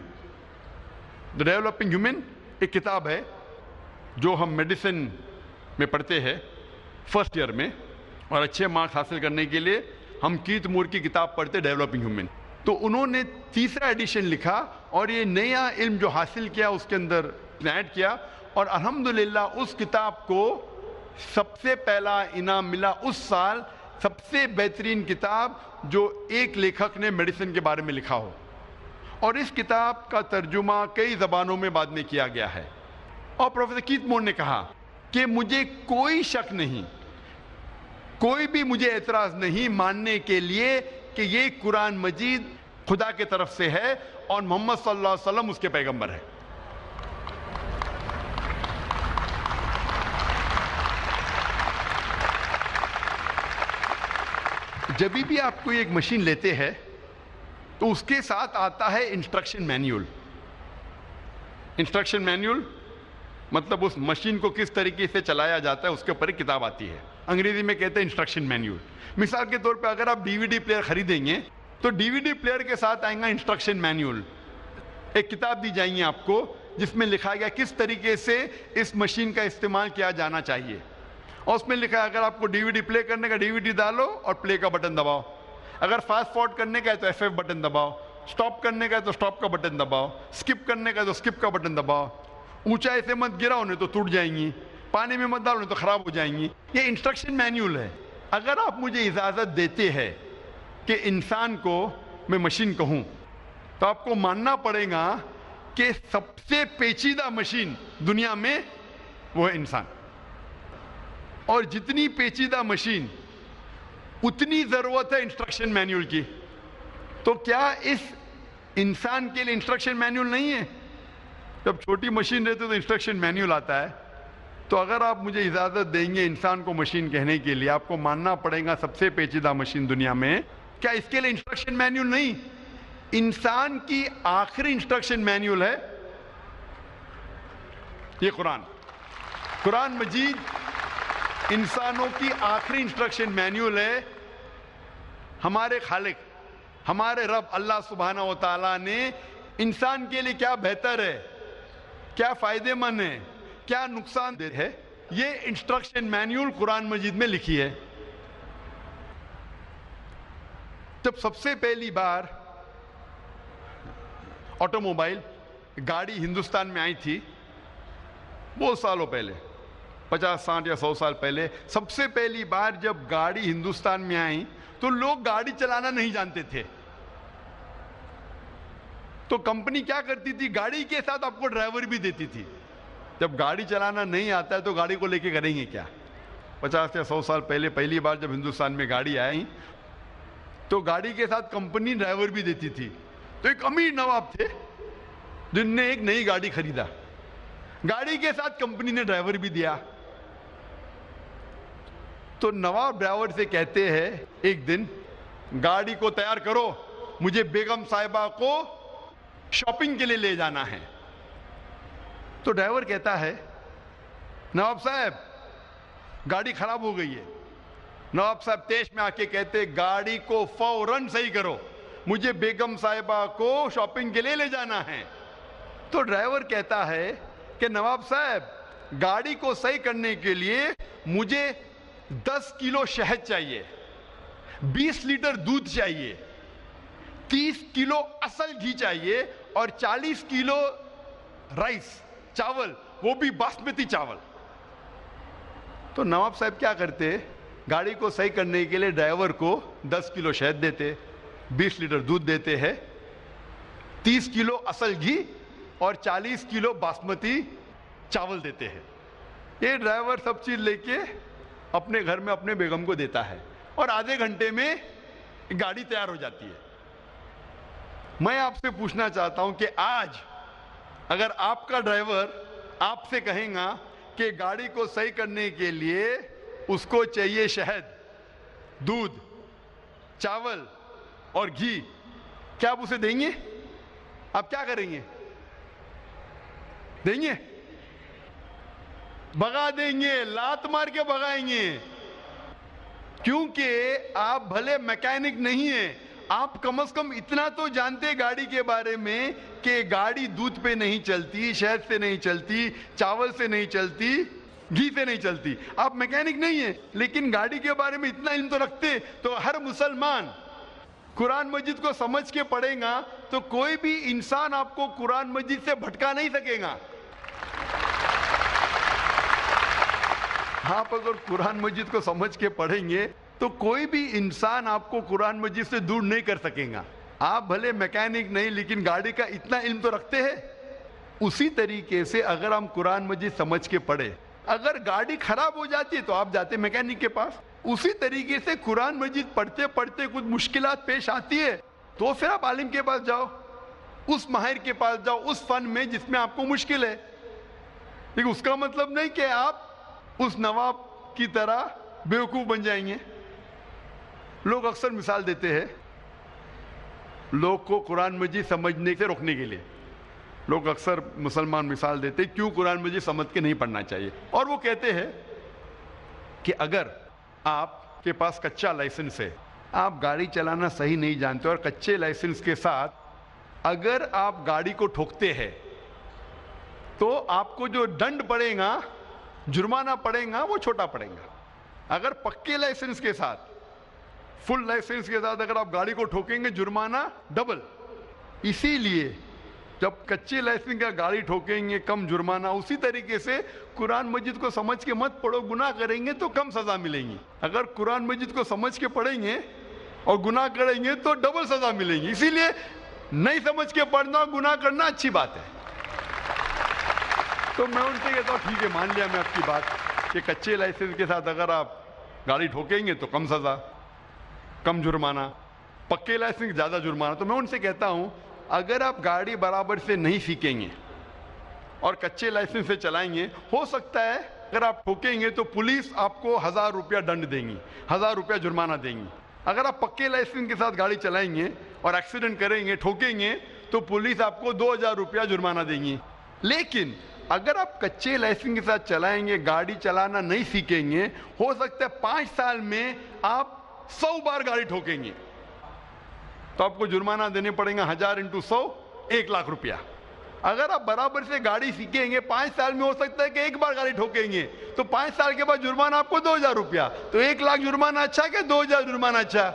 The developing human ایک کتاب ہے جو ہم میڈیسن میں پڑھتے ہیں فرسٹ ایئر میں، اور اچھے مارکس حاصل کرنے کے لیے ہم کیت مون کی کتاب پڑھتے ڈیولپنگ ہیومن۔ تو انہوں نے 3را ایڈیشن لکھا اور یہ نیا علم جو حاصل کیا اس کے اندر ایڈ کیا، اور الحمدللہ اس کتاب کو سب سے پہلا انعام ملا اس سال، سب سے بہترین کتاب جو ایک لیکھک نے میڈیسن کے بارے میں لکھا ہو، اور اس کتاب کا ترجمہ کئی زبانوں میں بعد میں کیا گیا ہے۔ اور پروفیسر کیت مون نے کہا کہ مجھے کوئی شک نہیں، کوئی بھی مجھے اعتراض نہیں ماننے کے لیے کہ یہ قرآن مجید خدا کی طرف سے ہے اور محمد صلی اللہ علیہ وسلم اس کے پیغمبر ہے۔ جب بھی آپ کوئی ایک مشین لیتے ہیں تو اس کے ساتھ آتا ہے انسٹرکشن مینیول۔ انسٹرکشن مینیول مطلب اس مشین کو کس طریقے سے چلایا جاتا ہے اس کے اوپر ایک کتاب آتی ہے، انگریزی میں کہتے ہیں انسٹرکشن مینیول۔ مثال کے طور پہ اگر آپ DVD پلیئر خریدیں گے تو DVD پلیئر کے ساتھ آئیں گا انسٹرکشن مینیول، ایک کتاب دی جائیں گی آپ کو جس میں لکھا گیا کس طریقے سے اس مشین کا استعمال کیا جانا چاہیے، اور اس میں لکھا ہے اگر آپ کو DVD پلے کرنے کا DVD ڈالو اور پلے کا بٹن دباؤ، اگر فاسٹ فارورڈ کرنے کا ہے تو FF بٹن دباؤ، سٹاپ کرنے کا ہے تو سٹاپ کا بٹن دباؤ، سکپ کرنے کا ہے تو سکپ کا بٹن دباؤ، اونچائی سے مت گراؤ نہیں تو ٹوٹ جائیں گی، پانی میں مت ڈالو نہیں تو خراب ہو جائیں گی۔ یہ انسٹرکشن مینیول ہے۔ اگر آپ مجھے اجازت دیتے ہیں کہ انسان کو میں مشین کہوں تو آپ کو ماننا پڑے گا کہ سب سے پیچیدہ مشین دنیا میں وہ ہے انسان، اور جتنی پیچیدہ مشین اتنی ضرورت ہے انسٹرکشن مینیول کی۔ تو کیا اس انسان کے لیے انسٹرکشن مینیول نہیں ہے؟ جب چھوٹی مشین رہتی تو انسٹرکشن مینیول آتا ہے۔ تو اگر آپ مجھے اجازت دیں گے انسان کو مشین کہنے کے لیے، آپ کو ماننا پڑے گا سب سے پیچیدہ مشین دنیا میں، کیا اس کے لیے انسٹرکشن مینیول نہیں؟ انسان کی آخری انسٹرکشن مینیول ہے یہ قرآن مجید انسانوں کی آخری انسٹرکشن مینیول ہے۔ ہمارے خالق، ہمارے رب اللہ سبحانہ و تعالیٰ نے انسان کے لیے کیا بہتر ہے، کیا فائدے مند ہے، کیا نقصان دہ ہے، یہ انسٹرکشن مینیول قرآن مجید میں لکھی ہے۔ جب سب سے پہلی بار آٹو موبائل گاڑی ہندوستان میں آئی تھی بہت سالوں پہلے، 50 60 یا 100 سال پہلے، سب سے پہلی بار جب گاڑی ہندوستان میں آئی تو لوگ گاڑی چلانا نہیں جانتے تھے۔ تو کمپنی کیا کرتی تھی، گاڑی کے ساتھ آپ کو ڈرائیور بھی دیتی تھی۔ جب گاڑی چلانا نہیں آتا ہے تو گاڑی کو لے کے کریں گے کیا؟ 50 یا 100 سال پہلے پہلی بار جب ہندوستان میں گاڑی آئی تو گاڑی کے ساتھ کمپنی ڈرائیور بھی دیتی تھی۔ تو ایک امیر نواب تھے جن نے ایک نئی گاڑی خریدا، گاڑی کے ساتھ کمپنی نے ڈرائیور بھی دیا۔ تو نواب ڈرائیور سے کہتے ہیں ایک دن گاڑی کو تیار کرو، مجھے بیگم صاحبہ کو شاپنگ کے لیے لے جانا ہے۔ تو ڈرائیور کہتا ہے نواب صاحب گاڑی خراب ہو گئی ہے۔ نواب صاحب تیش میں آ کے کہتے گاڑی کو فوراً صحیح کرو، مجھے بیگم صاحبہ کو شاپنگ کے لیے لے جانا ہے۔ تو ڈرائیور کہتا ہے کہ نواب صاحب گاڑی کو صحیح کرنے کے لیے مجھے 10 کلو شہد چاہیے، 20 لیٹر دودھ چاہیے، 30 کلو اصل گھی چاہیے، اور 40 کلو رائس چاول، وہ بھی باسمتی چاول۔ تو نواب صاحب کیا کرتے، گاڑی کو صحیح کرنے کے لیے ڈرائیور کو 10 کلو شہد دیتے، 20 لیٹر دودھ دیتے ہیں، 30 کلو اصل گھی اور 40 کلو باسمتی چاول دیتے ہیں۔ یہ ڈرائیور سب چیز لے کے اپنے گھر میں اپنے بیگم کو دیتا ہے اور آدھے گھنٹے میں گاڑی تیار ہو جاتی ہے۔ میں آپ سے پوچھنا چاہتا ہوں کہ آج اگر آپ کا ڈرائیور آپ سے کہیں گا کہ گاڑی کو صحیح کرنے کے لیے اس کو چاہیے شہد، دودھ، چاول اور گھی، کیا آپ اسے دیں گے؟ آپ کیا کریں گے؟ دیں گے؟ بھگا دیں گے، لات مار کے بھگائیں گے، کیونکہ آپ بھلے میکینک نہیں ہیں، آپ کم از کم اتنا تو جانتے گاڑی کے بارے میں کہ گاڑی دودھ پہ نہیں چلتی، شہد سے نہیں چلتی، چاول سے نہیں چلتی، گھی سے نہیں چلتی۔ آپ میکینک نہیں ہیں لیکن گاڑی کے بارے میں اتنا علم تو رکھتے۔ تو ہر مسلمان قرآن مجید کو سمجھ کے پڑھے گا تو کوئی بھی انسان آپ کو قرآن مجید سے بھٹکا نہیں سکے گا۔ آپ اگر قرآن مجید کو سمجھ کے پڑھیں گے تو کوئی بھی انسان آپ کو قرآن مجید سے دور نہیں کر سکے گا۔ آپ بھلے میکینک نہیں لیکن گاڑی کا اتنا علم تو رکھتے ہیں۔ اسی طریقے سے اگر ہم قرآن مجید سمجھ کے پڑھے، اگر گاڑی خراب ہو جاتی ہے تو آپ جاتے میکینک کے پاس۔ اسی طریقے سے قرآن مجید پڑھتے پڑھتے کچھ مشکلات پیش آتی ہے تو پھر آپ عالم کے پاس جاؤ، اس ماہر کے پاس جاؤ اس فن میں جس میں آپ کو مشکل ہے۔ لیکن اس کا مطلب نہیں کہ آپ اس نواب کی طرح بیوقوف بن جائیں گے۔ لوگ اکثر مثال دیتے ہیں لوگ کو قرآن مجید سمجھنے سے روکنے کے لیے۔ لوگ اکثر مسلمان مثال دیتے کیوں قرآن مجید سمجھ کے نہیں پڑھنا چاہیے، اور وہ کہتے ہیں کہ اگر آپ کے پاس کچا لائسنس ہے، آپ گاڑی چلانا صحیح نہیں جانتے اور کچے لائسنس کے ساتھ اگر آپ گاڑی کو ٹھوکتے ہیں تو آپ کو جو دنڈ پڑے گا، جرمانہ پڑے گا، وہ چھوٹا پڑے گا۔ اگر پکے لائسنس کے ساتھ، فل لائسنس کے ساتھ اگر آپ گاڑی کو ٹھوکیں گے جرمانہ ڈبل۔ اسی لیے جب کچے لائسنس کا گاڑی ٹھوکیں گے کم جرمانہ، اسی طریقے سے قرآن مجید کو سمجھ کے مت پڑھو، گناہ کریں گے تو کم سزا ملے گی۔ اگر قرآن مجید کو سمجھ کے پڑھیں گے اور گناہ کریں گے تو ڈبل سزا ملے گی۔ اسی لیے نہیں سمجھ کے پڑھنا اور گناہ کرنا اچھی بات ہے۔ تو میں ان سے کہتا ہوں ٹھیک ہے، مان لیا میں آپ کی بات کہ کچے لائسنس کے ساتھ اگر آپ گاڑی ٹھوکیں گے تو کم سزا، کم جرمانہ، پکے لائسنس زیادہ جرمانہ۔ تو میں ان سے کہتا ہوں اگر آپ گاڑی برابر سے نہیں سیکھیں گے اور کچے لائسنس سے چلائیں گے، ہو سکتا ہے اگر آپ ٹھوکیں گے تو پولیس آپ کو 1000 روپیہ دنڈ دیں گی، 1000 روپیہ جرمانہ دیں گی۔ اگر آپ پکے لائسنس کے ساتھ گاڑی چلائیں گے اور ایکسیڈنٹ کریں گے، ٹھوکیں گے، تو پولیس آپ کو 2000 روپیہ جرمانہ دیں گی۔ لیکن اگر آپ کچے لائسنس کے ساتھ چلائیں گے، گاڑی چلانا نہیں سیکھیں گے، ہو سکتا ہے 5 سال میں آپ 100 بار گاڑی ٹھوکیں گے تو آپ کو جرمانہ دینے پڑیں گا 1000 × 100 1 لاکھ روپیہ۔ اگر آپ برابر سے گاڑی سیکھیں گے، 5 سال میں ہو سکتا ہے کہ 1 بار گاڑی ٹھوکیں گے تو 5 سال کے بعد جرمانہ آپ کو 2000 روپیہ۔ تو 1 لاکھ جرمانہ اچھا کہ 2000 جرمانہ اچھا؟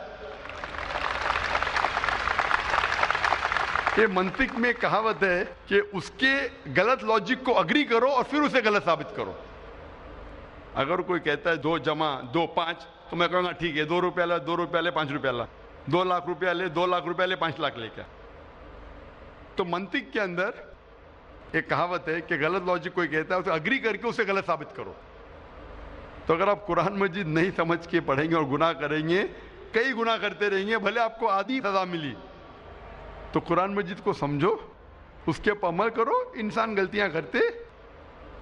یہ منطق میں کہاوت ہے کہ اس کے غلط لاجک کو اگری کرو اور پھر اسے غلط ثابت کرو۔ اگر کوئی کہتا ہے 2 + 2 = 5 تو میں کہوں گا ٹھیک ہے، 2 روپیہ لے، 2 روپیہ لے، 5 روپیہ لا، 2 لاکھ روپیہ لے، 2 لاکھ روپیہ لے، 5 لاکھ لے کیا؟ تو منطق کے اندر ایک کہاوت ہے کہ غلط لاجک کوئی کہتا ہے اسے اگری کر کے اسے غلط ثابت کرو۔ تو اگر آپ قرآن مجید نہیں سمجھ کے پڑھیں گے اور گناہ کریں گے، کئی گناہ کرتے رہیں گے، بھلے آپ کو آدھی سزا ملی۔ تو قرآن مجید کو سمجھو، اس کے پر عمل کرو۔ انسان غلطیاں کرتے،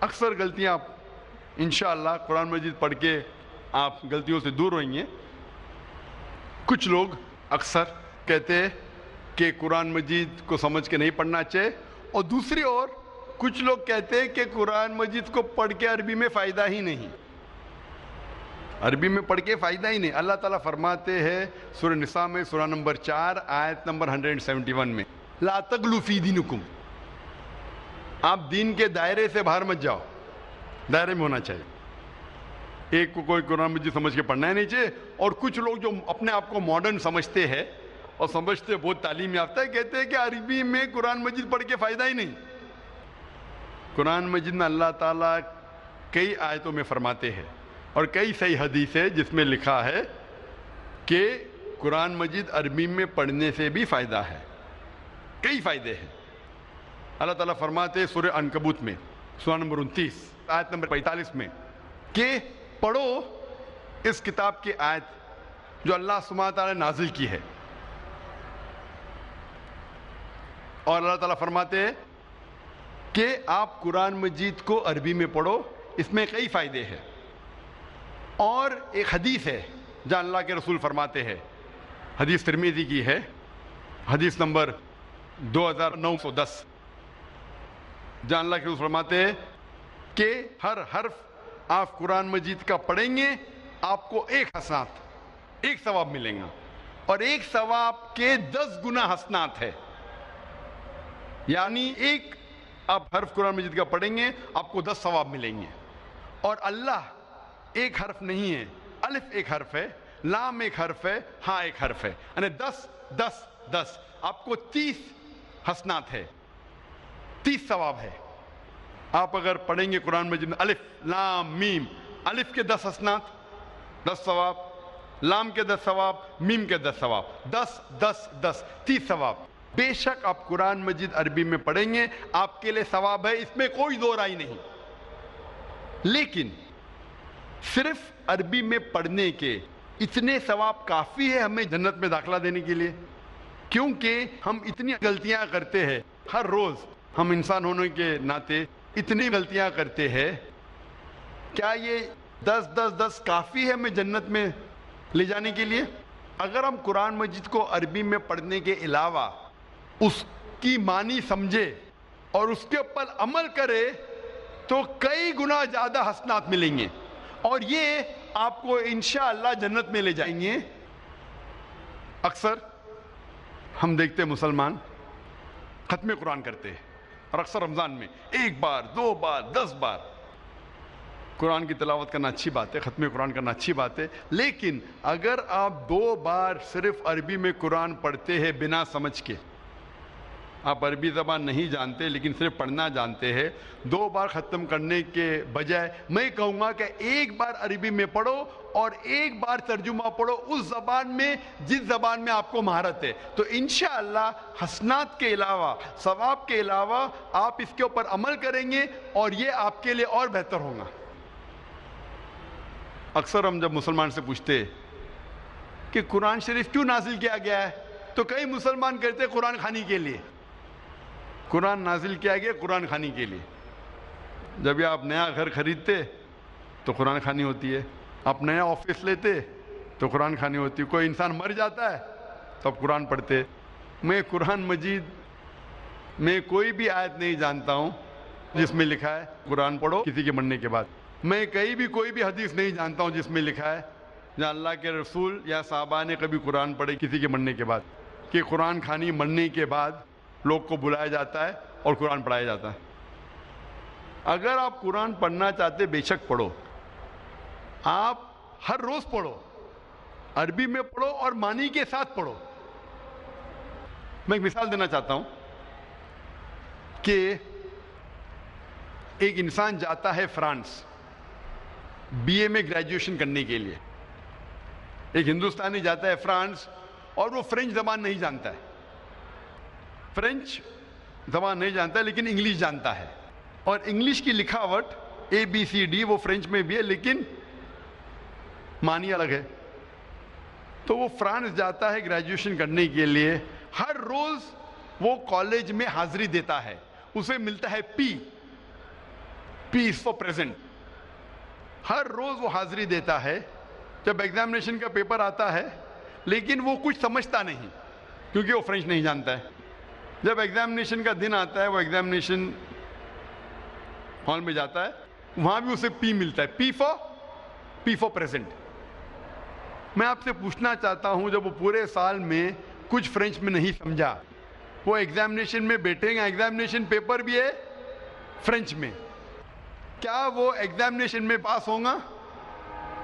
اکثر غلطیاں آپ انشاءاللہ قرآن مجید پڑھ کے آپ غلطیوں سے دور ہوئیں گے۔ کچھ لوگ اکثر کہتے ہیں کہ قرآن مجید کو سمجھ کے نہیں پڑھنا چاہیے، اور دوسری اور کچھ لوگ کہتے ہیں کہ قرآن مجید کو پڑھ کے عربی میں فائدہ ہی نہیں، عربی میں پڑھ کے فائدہ ہی نہیں۔ اللہ تعالیٰ فرماتے ہیں سورہ نساء میں، سورہ نمبر 4 آیت نمبر 171 میں، لا تغلوا فی دینکم، آپ دین کے دائرے سے باہر مت جاؤ، دائرے میں ہونا چاہیے۔ ایک کو کوئی قرآن مجید سمجھ کے پڑھنا ہی نہیں چاہیے، اور کچھ لوگ جو اپنے آپ کو ماڈرن سمجھتے ہیں اور سمجھتے بہت تعلیم یافتہ ہے، کہتے ہیں کہ عربی میں قرآن مجید پڑھ کے فائدہ ہی نہیں۔ قرآن مجید میں اللہ تعالیٰ کئی آیتوں میں فرماتے ہیں اور کئی صحیح حدیث ہے جس میں لکھا ہے کہ قرآن مجید عربی میں پڑھنے سے بھی فائدہ ہے، کئی فائدے ہیں۔ اللہ تعالیٰ فرماتے ہیں سورہ عنکبوت میں، سورہ نمبر 29 آیت نمبر 45 میں کہ پڑھو اس کتاب کی آیت جو اللہ سبحانہ تعالیٰ نے نازل کی ہے، اور اللہ تعالیٰ فرماتے ہیں کہ آپ قرآن مجید کو عربی میں پڑھو، اس میں کئی فائدے ہیں۔ اور ایک حدیث ہے جہاں اللہ کے رسول فرماتے ہیں، حدیث ترمذی کی ہے، حدیث نمبر 2910، جہاں اللہ کے رسول فرماتے ہیں کہ ہر حرف آپ قرآن مجید کا پڑھیں گے آپ کو 1 حسنات، 1 ثواب ملیں گا، اور 1 ثواب کے 10 گنا حسنات ہے، یعنی ایک آپ حرف قرآن مجید کا پڑھیں گے آپ کو 10 ثواب ملیں گے۔ اور اللہ ایک حرف نہیں ہے، الف ایک حرف ہے، لام ایک حرف ہے، ہاں ایک حرف ہے، یعنی 10 10 10 آپ کو 30 حسنات ہے، 30 ثواب ہے۔ آپ اگر پڑھیں گے قرآن مجید میں الف لام میم، الف کے 10 حسنات 10 ثواب، لام کے 10 ثواب، میم کے 10 ثواب، 10 10 10 30 ثواب۔ بے شک آپ قرآن مجید عربی میں پڑھیں گے آپ کے لیے ثواب ہے، اس میں کوئی دو رائے نہیں، لیکن صرف عربی میں پڑھنے کے اتنے ثواب کافی ہے ہمیں جنت میں داخلہ دینے کے لیے؟ کیونکہ ہم اتنی غلطیاں کرتے ہیں ہر روز، ہم انسان ہونے کے ناطے اتنی غلطیاں کرتے ہیں، کیا یہ 10 10 10 کافی ہے ہمیں جنت میں لے جانے کے لیے؟ اگر ہم قرآن مجید کو عربی میں پڑھنے کے علاوہ اس کی معنی سمجھے اور اس کے اوپر عمل کرے تو کئی گنا زیادہ حسنات ملیں گے، اور یہ آپ کو انشاءاللہ جنت میں لے جائیں گے۔ اکثر ہم دیکھتے مسلمان ختم قرآن کرتے ہیں، اور اکثر رمضان میں 1 بار 2 بار 10 بار قرآن کی تلاوت کرنا اچھی بات ہے، ختم قرآن کرنا اچھی بات ہے، لیکن اگر آپ 2 بار صرف عربی میں قرآن پڑھتے ہیں بنا سمجھ کے، آپ عربی زبان نہیں جانتے لیکن صرف پڑھنا جانتے ہیں، 2 بار ختم کرنے کے بجائے میں کہوں گا کہ 1 بار عربی میں پڑھو اور 1 بار ترجمہ پڑھو اس زبان میں جس زبان میں آپ کو مہارت ہے، تو انشاءاللہ حسنات کے علاوہ، ثواب کے علاوہ آپ اس کے اوپر عمل کریں گے اور یہ آپ کے لیے اور بہتر ہوگا۔ اکثر ہم جب مسلمان سے پوچھتے کہ قرآن شریف کیوں نازل کیا گیا ہے، تو کئی مسلمان کہتے قرآن خوانی کے لیے۔ قرآن نازل کیا گیا قرآن خوانی کے لیے۔ جب آپ نیا گھر خریدتے تو قرآن خوانی ہوتی ہے، آپ نیا آفس لیتے تو قرآن خوانی ہوتی ہے، کوئی انسان مر جاتا ہے تو آپ قرآن پڑھتے۔ میں قرآن مجید میں کوئی بھی آیت نہیں جانتا ہوں جس میں لکھا ہے قرآن پڑھو کسی کے مرنے کے بعد۔ میں کہیں بھی کوئی بھی حدیث نہیں جانتا ہوں جس میں لکھا ہے جہاں اللہ کے رسول یا صحابہ نے کبھی قرآن پڑھے کسی کے مرنے کے بعد، کہ قرآن خوانی مرنے کے بعد لوگ کو بلایا جاتا ہے اور قرآن پڑھایا جاتا ہے۔ اگر آپ قرآن پڑھنا چاہتے بے شک پڑھو، آپ ہر روز پڑھو، عربی میں پڑھو اور معنی کے ساتھ پڑھو۔ میں ایک مثال دینا چاہتا ہوں کہ ایک انسان جاتا ہے فرانس بی اے میں گریجویشن کرنے کے لیے، ایک ہندوستانی جاتا ہے فرانس اور وہ فرینچ زبان نہیں جانتا ہے، فرینچ زبان نہیں جانتا ہے لیکن انگلش جانتا ہے، اور انگلش کی لکھاوٹ ABCD وہ فرینچ میں بھی ہے لیکن معنی الگ ہے۔ تو وہ فرانس جاتا ہے گریجویشن کرنے کے لیے، ہر روز وہ کالج میں حاضری دیتا ہے، اسے ملتا ہے پی از فار پریزنٹ، ہر روز وہ حاضری دیتا ہے۔ جب ایگزامینیشن کا پیپر آتا ہے لیکن وہ کچھ سمجھتا نہیں کیونکہ وہ فرینچ نہیں جانتا ہے۔ جب ایگزامینیشن کا دن آتا ہے وہ ایگزامینیشن ہال میں جاتا ہے، وہاں بھی اسے پی ملتا ہے، پی فار پریزنٹ۔ میں آپ سے پوچھنا چاہتا ہوں جب وہ پورے سال میں کچھ فرینچ میں نہیں سمجھا، وہ ایگزامینیشن میں بیٹھیں گا، ایگزامینیشن پیپر بھی ہے فرینچ میں، کیا وہ ایگزامینیشن میں پاس ہوں گا؟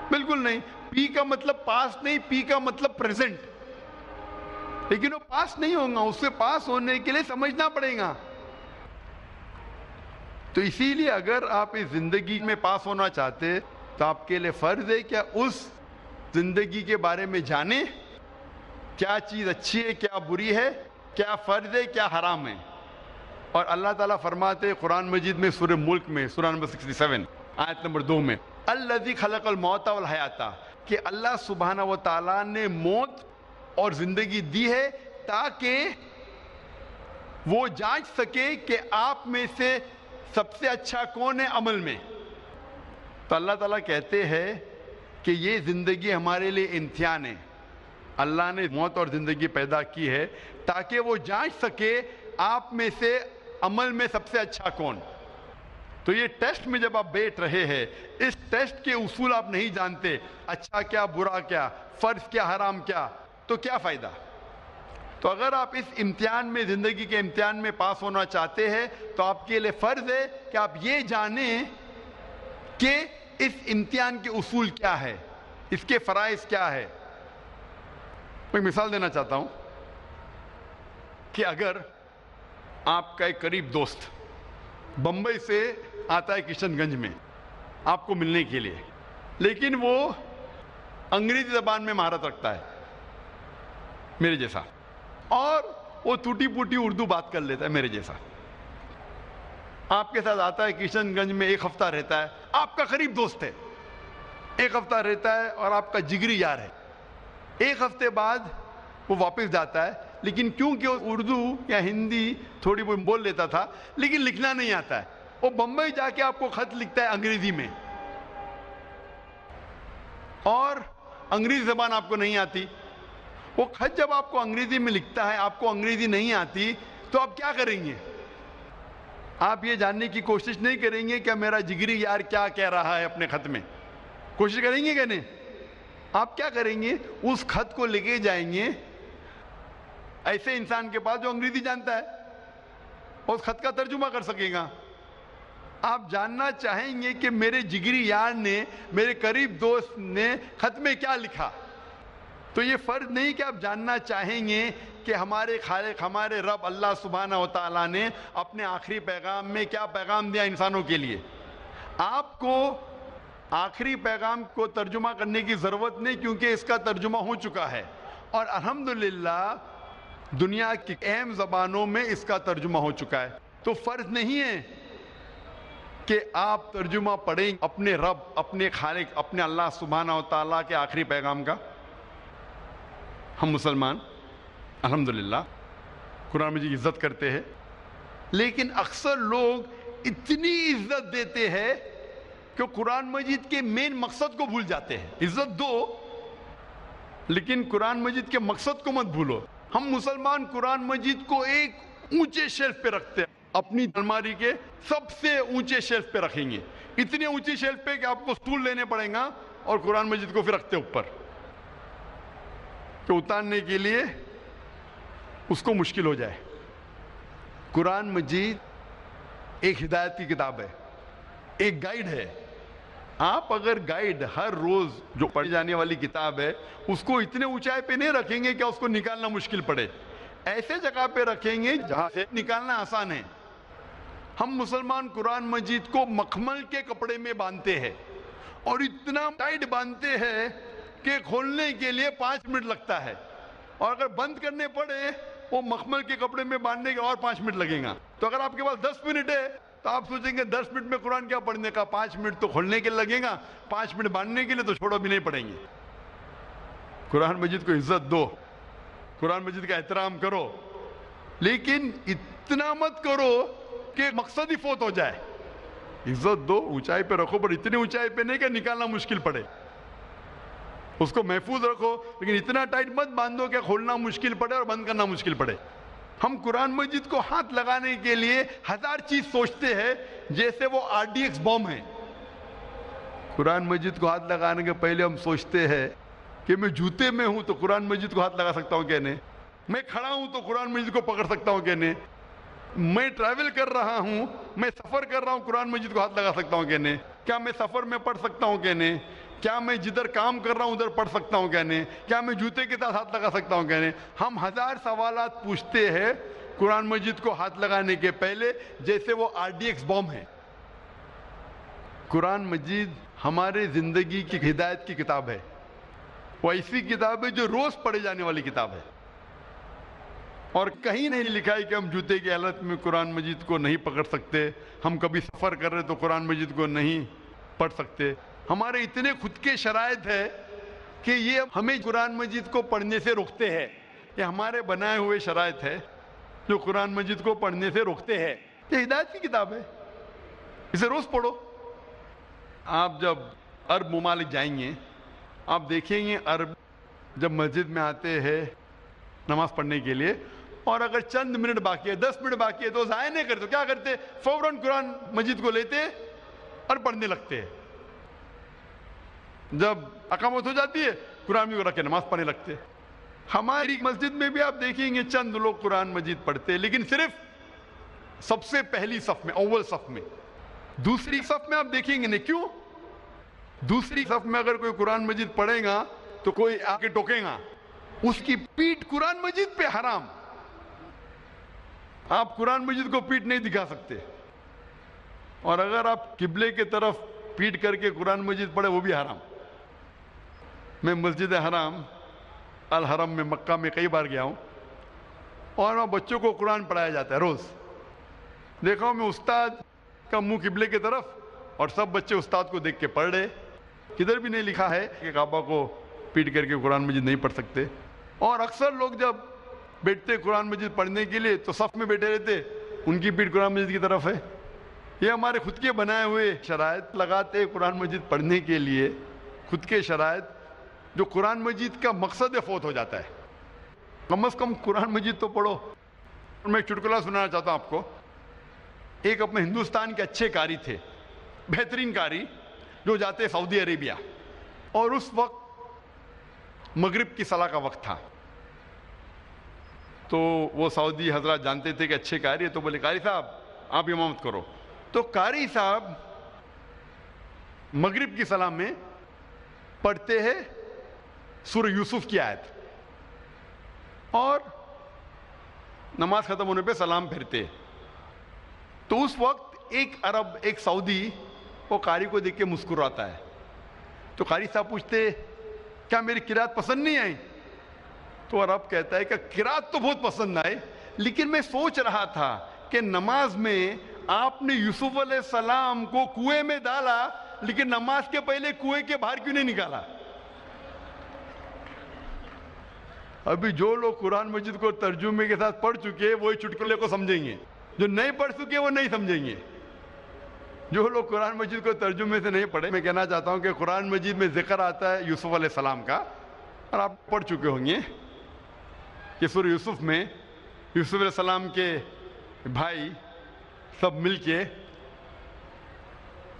بالکل نہیں۔ پی کا مطلب پاس نہیں، پی کا مطلب پریزنٹ، لیکن وہ پاس نہیں ہوگا، اس سے پاس ہونے کے لیے سمجھنا پڑے گا۔ تو اسی لیے اگر آپ اس زندگی میں پاس ہونا چاہتے تو آپ کے لیے فرض ہے کیا اس زندگی کے بارے میں جانیں کیا چیز اچھی ہے کیا بری ہے، کیا فرض ہے کیا حرام ہے۔ اور اللہ تعالیٰ فرماتے قرآن مجید میں سورہ ملک میں سورہ نمبر 67 آیت نمبر 2 میں الذی خلق الموت والحیات، کہ اللہ سبحانہ و تعالیٰ نے موت اور زندگی دی ہے تاکہ وہ جانچ سکے کہ آپ میں سے سب سے اچھا کون ہے عمل میں۔ تو اللہ تعالیٰ کہتے ہیں کہ یہ زندگی ہمارے لیے امتحان ہے، اللہ نے موت اور زندگی پیدا کی ہے تاکہ وہ جانچ سکے آپ میں سے عمل میں سب سے اچھا کون۔ تو یہ ٹیسٹ میں جب آپ بیٹھ رہے ہیں، اس ٹیسٹ کے اصول آپ نہیں جانتے، اچھا کیا برا کیا، فرض کیا حرام کیا، تو کیا فائدہ۔ تو اگر آپ اس امتحان میں، زندگی کے امتحان میں پاس ہونا چاہتے ہیں تو آپ کے لیے فرض ہے کہ آپ یہ جانیں کہ اس امتحان کے اصول کیا ہے، اس کے فرائض کیا ہے۔ میں مثال دینا چاہتا ہوں کہ اگر آپ کا ایک قریب دوست بمبئی سے آتا ہے کشن گنج میں آپ کو ملنے کے لیے، لیکن وہ انگریزی زبان میں مہارت رکھتا ہے میرے جیسا، اور وہ ٹوٹی پوٹی اردو بات کر لیتا ہے میرے جیسا، آپ کے ساتھ آتا ہے کشن گنج میں، ایک ہفتہ رہتا ہے، آپ کا قریب دوست ہے، ایک ہفتہ رہتا ہے اور آپ کا جگری یار ہے۔ ایک ہفتے بعد وہ واپس جاتا ہے، لیکن کیونکہ وہ اردو یا ہندی تھوڑی بہت بول لیتا تھا لیکن لکھنا نہیں آتا ہے، وہ بمبئی جا کے آپ کو خط لکھتا ہے انگریزی میں، اور انگریزی زبان آپ کو نہیں آتی۔ وہ خط جب آپ کو انگریزی میں لکھتا ہے، آپ کو انگریزی نہیں آتی، تو آپ کیا کریں گے؟ آپ یہ جاننے کی کوشش نہیں کریں گے کہ میرا جگری یار کیا کہہ رہا ہے اپنے خط میں، کوشش کریں گے کہ نہیں؟ آپ کیا کریں گے؟ اس خط کو لے کے جائیں گے ایسے انسان کے پاس جو انگریزی جانتا ہے، اس خط کا ترجمہ کر سکے گا۔ آپ جاننا چاہیں گے کہ میرے جگری یار نے، میرے قریب دوست نے خط میں کیا لکھا، تو یہ فرض نہیں کہ آپ جاننا چاہیں گے کہ ہمارے خالق، ہمارے رب اللہ سبحانہ و تعالیٰ نے اپنے آخری پیغام میں کیا پیغام دیا انسانوں کے لیے۔ آپ کو آخری پیغام کو ترجمہ کرنے کی ضرورت نہیں، کیونکہ اس کا ترجمہ ہو چکا ہے، اور الحمدللہ دنیا کی اہم زبانوں میں اس کا ترجمہ ہو چکا ہے۔ تو فرض نہیں ہے کہ آپ ترجمہ پڑھیں اپنے رب، اپنے خالق، اپنے اللہ سبحانہ و تعالیٰ کے آخری پیغام کا۔ ہم مسلمان الحمدللہ قرآن مجید کی عزت کرتے ہیں، لیکن اکثر لوگ اتنی عزت دیتے ہیں کہ قرآن مجید کے مین مقصد کو بھول جاتے ہیں۔ عزت دو لیکن قرآن مجید کے مقصد کو مت بھولو۔ ہم مسلمان قرآن مجید کو ایک اونچے شیلف پہ رکھتے ہیں، اپنی الماری کے سب سے اونچے شیلف پہ رکھیں گے، اتنے اونچے شیلف پہ کہ آپ کو سٹول لینے پڑیں گا، اور قرآن مجید کو پھر رکھتے اوپر کہ اتارنے کے لیے اس کو مشکل ہو جائے۔ قرآن مجید ایک ہدایت کی کتاب ہے، ایک گائیڈ ہے۔ آپ اگر گائیڈ ہر روز جو پڑھی جانے والی کتاب ہے اس کو اتنے اونچائی پہ نہیں رکھیں گے کہ اس کو نکالنا مشکل پڑے، ایسے جگہ پہ رکھیں گے جہاں سے نکالنا آسان ہے۔ ہم مسلمان قرآن مجید کو مخمل کے کپڑے میں باندھتے ہیں، اور اتنا ٹائٹ باندھتے ہیں کہ کھولنے کے لیے 5 منٹ لگتا ہے، اور اگر بند کرنے پڑے وہ مخمل کے کپڑے میں باندھنے کے اور 5 منٹ لگیں گا۔ تو اگر آپ کے پاس 10 منٹ ہے تو آپ سوچیں گے 10 منٹ میں قرآن کیا پڑھنے کا، 5 منٹ تو کھولنے کے لیے لگے گا، 5 منٹ باندھنے کے لیے تو چھوڑو بھی نہیں پڑیں گے۔ قرآن مجید کو عزت دو، قرآن مجید کا احترام کرو، لیکن اتنا مت کرو کہ مقصد ہی فوت ہو جائے۔ عزت دو، اونچائی پہ رکھو، پر اتنی اونچائی پہ نہیں کہ نکالنا مشکل پڑے۔ اس کو محفوظ رکھو، لیکن اتنا ٹائٹ مت باندھو کہ کھولنا مشکل پڑے اور بند کرنا مشکل پڑے۔ ہم قرآن مجید کو ہاتھ لگانے کے لیے 1000 چیز سوچتے ہیں، جیسے وہ RDX بم ہے۔ قرآن مجید کو ہاتھ لگانے کے پہلے ہم سوچتے ہیں کہ میں جوتے میں ہوں تو قرآن مجید کو ہاتھ لگا سکتا ہوں کہ نہیں، میں کھڑا ہوں تو قرآن مجید کو پکڑ سکتا ہوں کہ نہیں، میں ٹریول کر رہا ہوں، میں سفر کر رہا ہوں، قرآن مجید کو ہاتھ لگا سکتا ہوں کہ نہیں، کیا میں سفر میں پڑھ سکتا ہوں کہ نہیں، کیا میں جدھر کام کر رہا ہوں ادھر پڑھ سکتا ہوں کہ نہیں، کیا میں جوتے کے ساتھ ہاتھ لگا سکتا ہوں کہ نہیں۔ ہم 1000 سوالات پوچھتے ہیں قرآن مجید کو ہاتھ لگانے کے پہلے، جیسے وہ RDX بم ہے۔ قرآن مجید ہمارے زندگی کی ہدایت کی کتاب ہے. وہ ایسی کتاب ہے جو روز پڑھے جانے والی کتاب ہے. اور کہیں نہیں لکھا ہے کہ ہم جوتے کی حالت میں قرآن مجید کو نہیں پکڑ سکتے, ہم کبھی سفر کر رہے تو قرآن مجید کو نہیں پڑھ سکتے. ہمارے اتنے خود کے شرائط ہے کہ یہ ہمیں قرآن مجید کو پڑھنے سے روکتے ہیں. یہ ہمارے بنائے ہوئے شرائط ہے جو قرآن مجید کو پڑھنے سے روکتے ہیں. یہ ہدایت کی کتاب ہے, اسے روز پڑھو. آپ جب عرب ممالک جائیں گے, آپ دیکھیں گے عرب جب مسجد میں آتے ہیں نماز پڑھنے کے لیے, اور اگر چند منٹ باقی ہے, 10 منٹ باقی ہے, تو ضائع نہیں کرتے. کیا کرتے؟ فوراً قرآن مجید کو لیتے اور پڑھنے لگتے. جب اقامت ہو جاتی ہے قرآن بھی رکھ کے نماز پڑھنے لگتے. ہماری مسجد میں بھی آپ دیکھیں گے چند لوگ قرآن مجید پڑھتے, لیکن صرف سب سے پہلی صف میں, اول صف میں. دوسری صف میں آپ دیکھیں گے نہیں. کیوں؟ دوسری صف میں اگر کوئی قرآن مجید پڑھے گا تو کوئی آ کے ٹوکے گا, اس کی پیٹھ قرآن مجید پہ حرام. آپ قرآن مجید کو پیٹھ نہیں دکھا سکتے. اور اگر آپ قبلے کی طرف پیٹھ کر کے قرآن مجید پڑھے وہ بھی حرام. میں مسجد حرام الحرم میں مکہ میں کئی بار گیا ہوں, اور وہاں بچوں کو قرآن پڑھایا جاتا ہے روز. دیکھا ہوں میں استاد کا منہ قبلے کی طرف, اور سب بچے استاد کو دیکھ کے پڑھ رہے. کدھر بھی نہیں لکھا ہے کہ کعبہ کو پیٹ کر کے قرآن مجید نہیں پڑھ سکتے. اور اکثر لوگ جب بیٹھتے قرآن مجید پڑھنے کے لیے تو صف میں بیٹھے رہتے, ان کی پیٹ قرآن مجید کی طرف ہے. یہ ہمارے خود کے بنائے ہوئے شرائط لگاتے قرآن مجید پڑھنے کے لیے, خود کے شرائط, جو قرآن مجید کا مقصد فوت ہو جاتا ہے. کم از کم قرآن مجید تو پڑھو. میں ایک چٹکلا سنانا چاہتا ہوں آپ کو. ایک اپنے ہندوستان کے اچھے قاری تھے, بہترین قاری, جو جاتے سعودی عربیہ, اور اس وقت مغرب کی صلاح کا وقت تھا. تو وہ سعودی حضرات جانتے تھے کہ اچھے قاری ہے, تو بولے قاری صاحب آپ امامت کرو. تو قاری صاحب مغرب کی صلاح میں پڑھتے ہیں سورہ یوسف کی آیت, اور نماز ختم ہونے پہ سلام پھرتے. تو اس وقت ایک عرب, ایک سعودی, وہ قاری کو دیکھ کے مسکراتا ہے. تو قاری صاحب پوچھتے کیا میری قرات پسند نہیں آئی؟ تو عرب کہتا ہے کہ قرات تو بہت پسند آئے, لیکن میں سوچ رہا تھا کہ نماز میں آپ نے یوسف علیہ السلام کو کنویں میں ڈالا, لیکن نماز کے پہلے کنویں کے باہر کیوں نہیں نکالا؟ ابھی جو لوگ قرآن مجید کو ترجمے کے ساتھ پڑھ چکے وہی چٹکلے کو سمجھیں گے, جو نہیں پڑھ چکے وہ نہیں سمجھیں گے. جو لوگ قرآن مجید کو ترجمے سے نہیں پڑھے, میں کہنا چاہتا ہوں کہ قرآن مجید میں ذکر آتا ہے یوسف علیہ السلام کا, اور آپ پڑھ چکے ہوں گے کہ سورہ یوسف میں یوسف علیہ السلام کے بھائی سب مل کے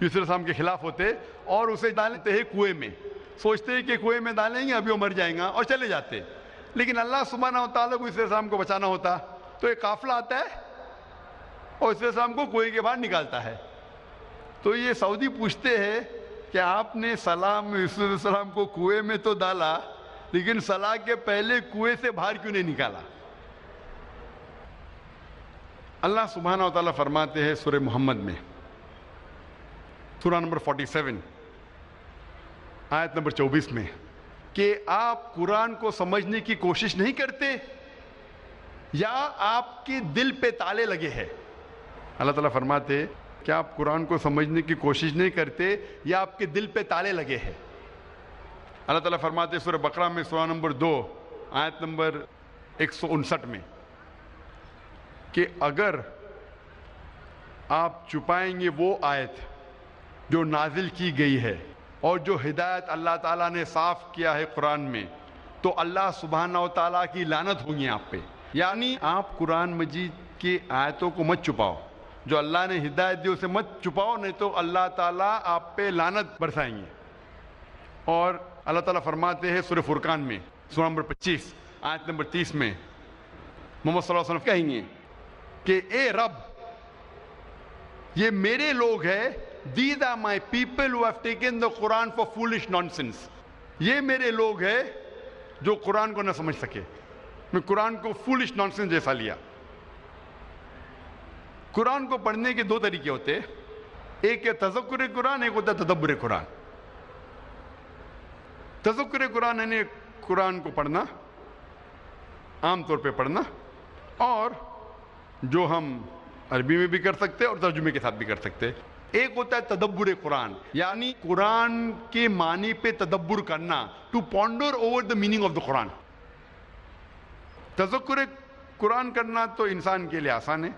یوسف علیہ السلام کے خلاف ہوتے اور اسے ڈالتے ہیں کنویں میں. سوچتے ہیں کہ کنویں میں ڈالیں گے ابھی وہ مر جائیں گا, اور چلے جاتے. لیکن اللہ سبحانہ و تعالیٰ کو یوسف علیہ السلام کو بچانا ہوتا, تو ایک قافلہ آتا ہے اور یوسف علیہ السلام کو کنویں کے باہر نکالتا ہے. تو یہ سعودی پوچھتے ہیں کہ آپ نے سلام یوسف علیہ السلام کو کنویں میں تو ڈالا, لیکن صلاح کے پہلے کنویں سے باہر کیوں نہیں نکالا؟ اللہ سبحانہ و تعالیٰ فرماتے ہیں سورہ محمد میں, سورہ نمبر 47 آیت نمبر 24 میں, کہ آپ قرآن کو سمجھنے کی کوشش نہیں کرتے یا آپ کے دل پہ تالے لگے ہیں. اللہ تعالیٰ فرماتے کہ آپ قرآن کو سمجھنے کی کوشش نہیں کرتے یا آپ کے دل پہ تالے لگے ہیں. اللہ تعالیٰ فرماتے سورہ بقرہ میں سورہ نمبر 2 آیت نمبر 159 میں کہ اگر آپ چھپائیں گے وہ آیت جو نازل کی گئی ہے اور جو ہدایت اللہ تعالیٰ نے صاف کیا ہے قرآن میں, تو اللہ سبحانہ و تعالیٰ کی لعنت ہوگی آپ پہ. یعنی آپ قرآن مجید کی آیتوں کو مت چھپاؤ, جو اللہ نے ہدایت دی اسے مت چھپاؤ, نہیں تو اللہ تعالیٰ آپ پہ لعنت برسائیں گے. اور اللہ تعالیٰ فرماتے ہیں سورہ فرقان میں سورہ نمبر 25 آیت نمبر 30 میں محمد صلی اللہ علیہ وسلم کہیں گے کہ اے رب, یہ میرے لوگ ہیں, these are my people who have taken the Quran for foolish nonsense. یہ میرے لوگ ہیں جو قرآن کو نہ سمجھ سکے, میں قرآن کو foolish nonsense جیسا لیا. قرآن کو پڑھنے کے 2 طریقے ہوتے ہیں. ایک ہے تذکر قرآن، ایک ہوتا ہے تدبر قرآن۔ تذکر قرآن یعنی قرآن کو پڑھنا، عام طور پہ پڑھنا، اور جو ہم عربی میں بھی کر سکتے اور ترجمے کے ساتھ بھی کر سکتے۔ ایک ہوتا ہے تدبر قرآن، یعنی قرآن کے معنی پہ تدبر کرنا، to ponder over the meaning of the Quran. تذکر قرآن کرنا تو انسان کے لیے آسان ہے،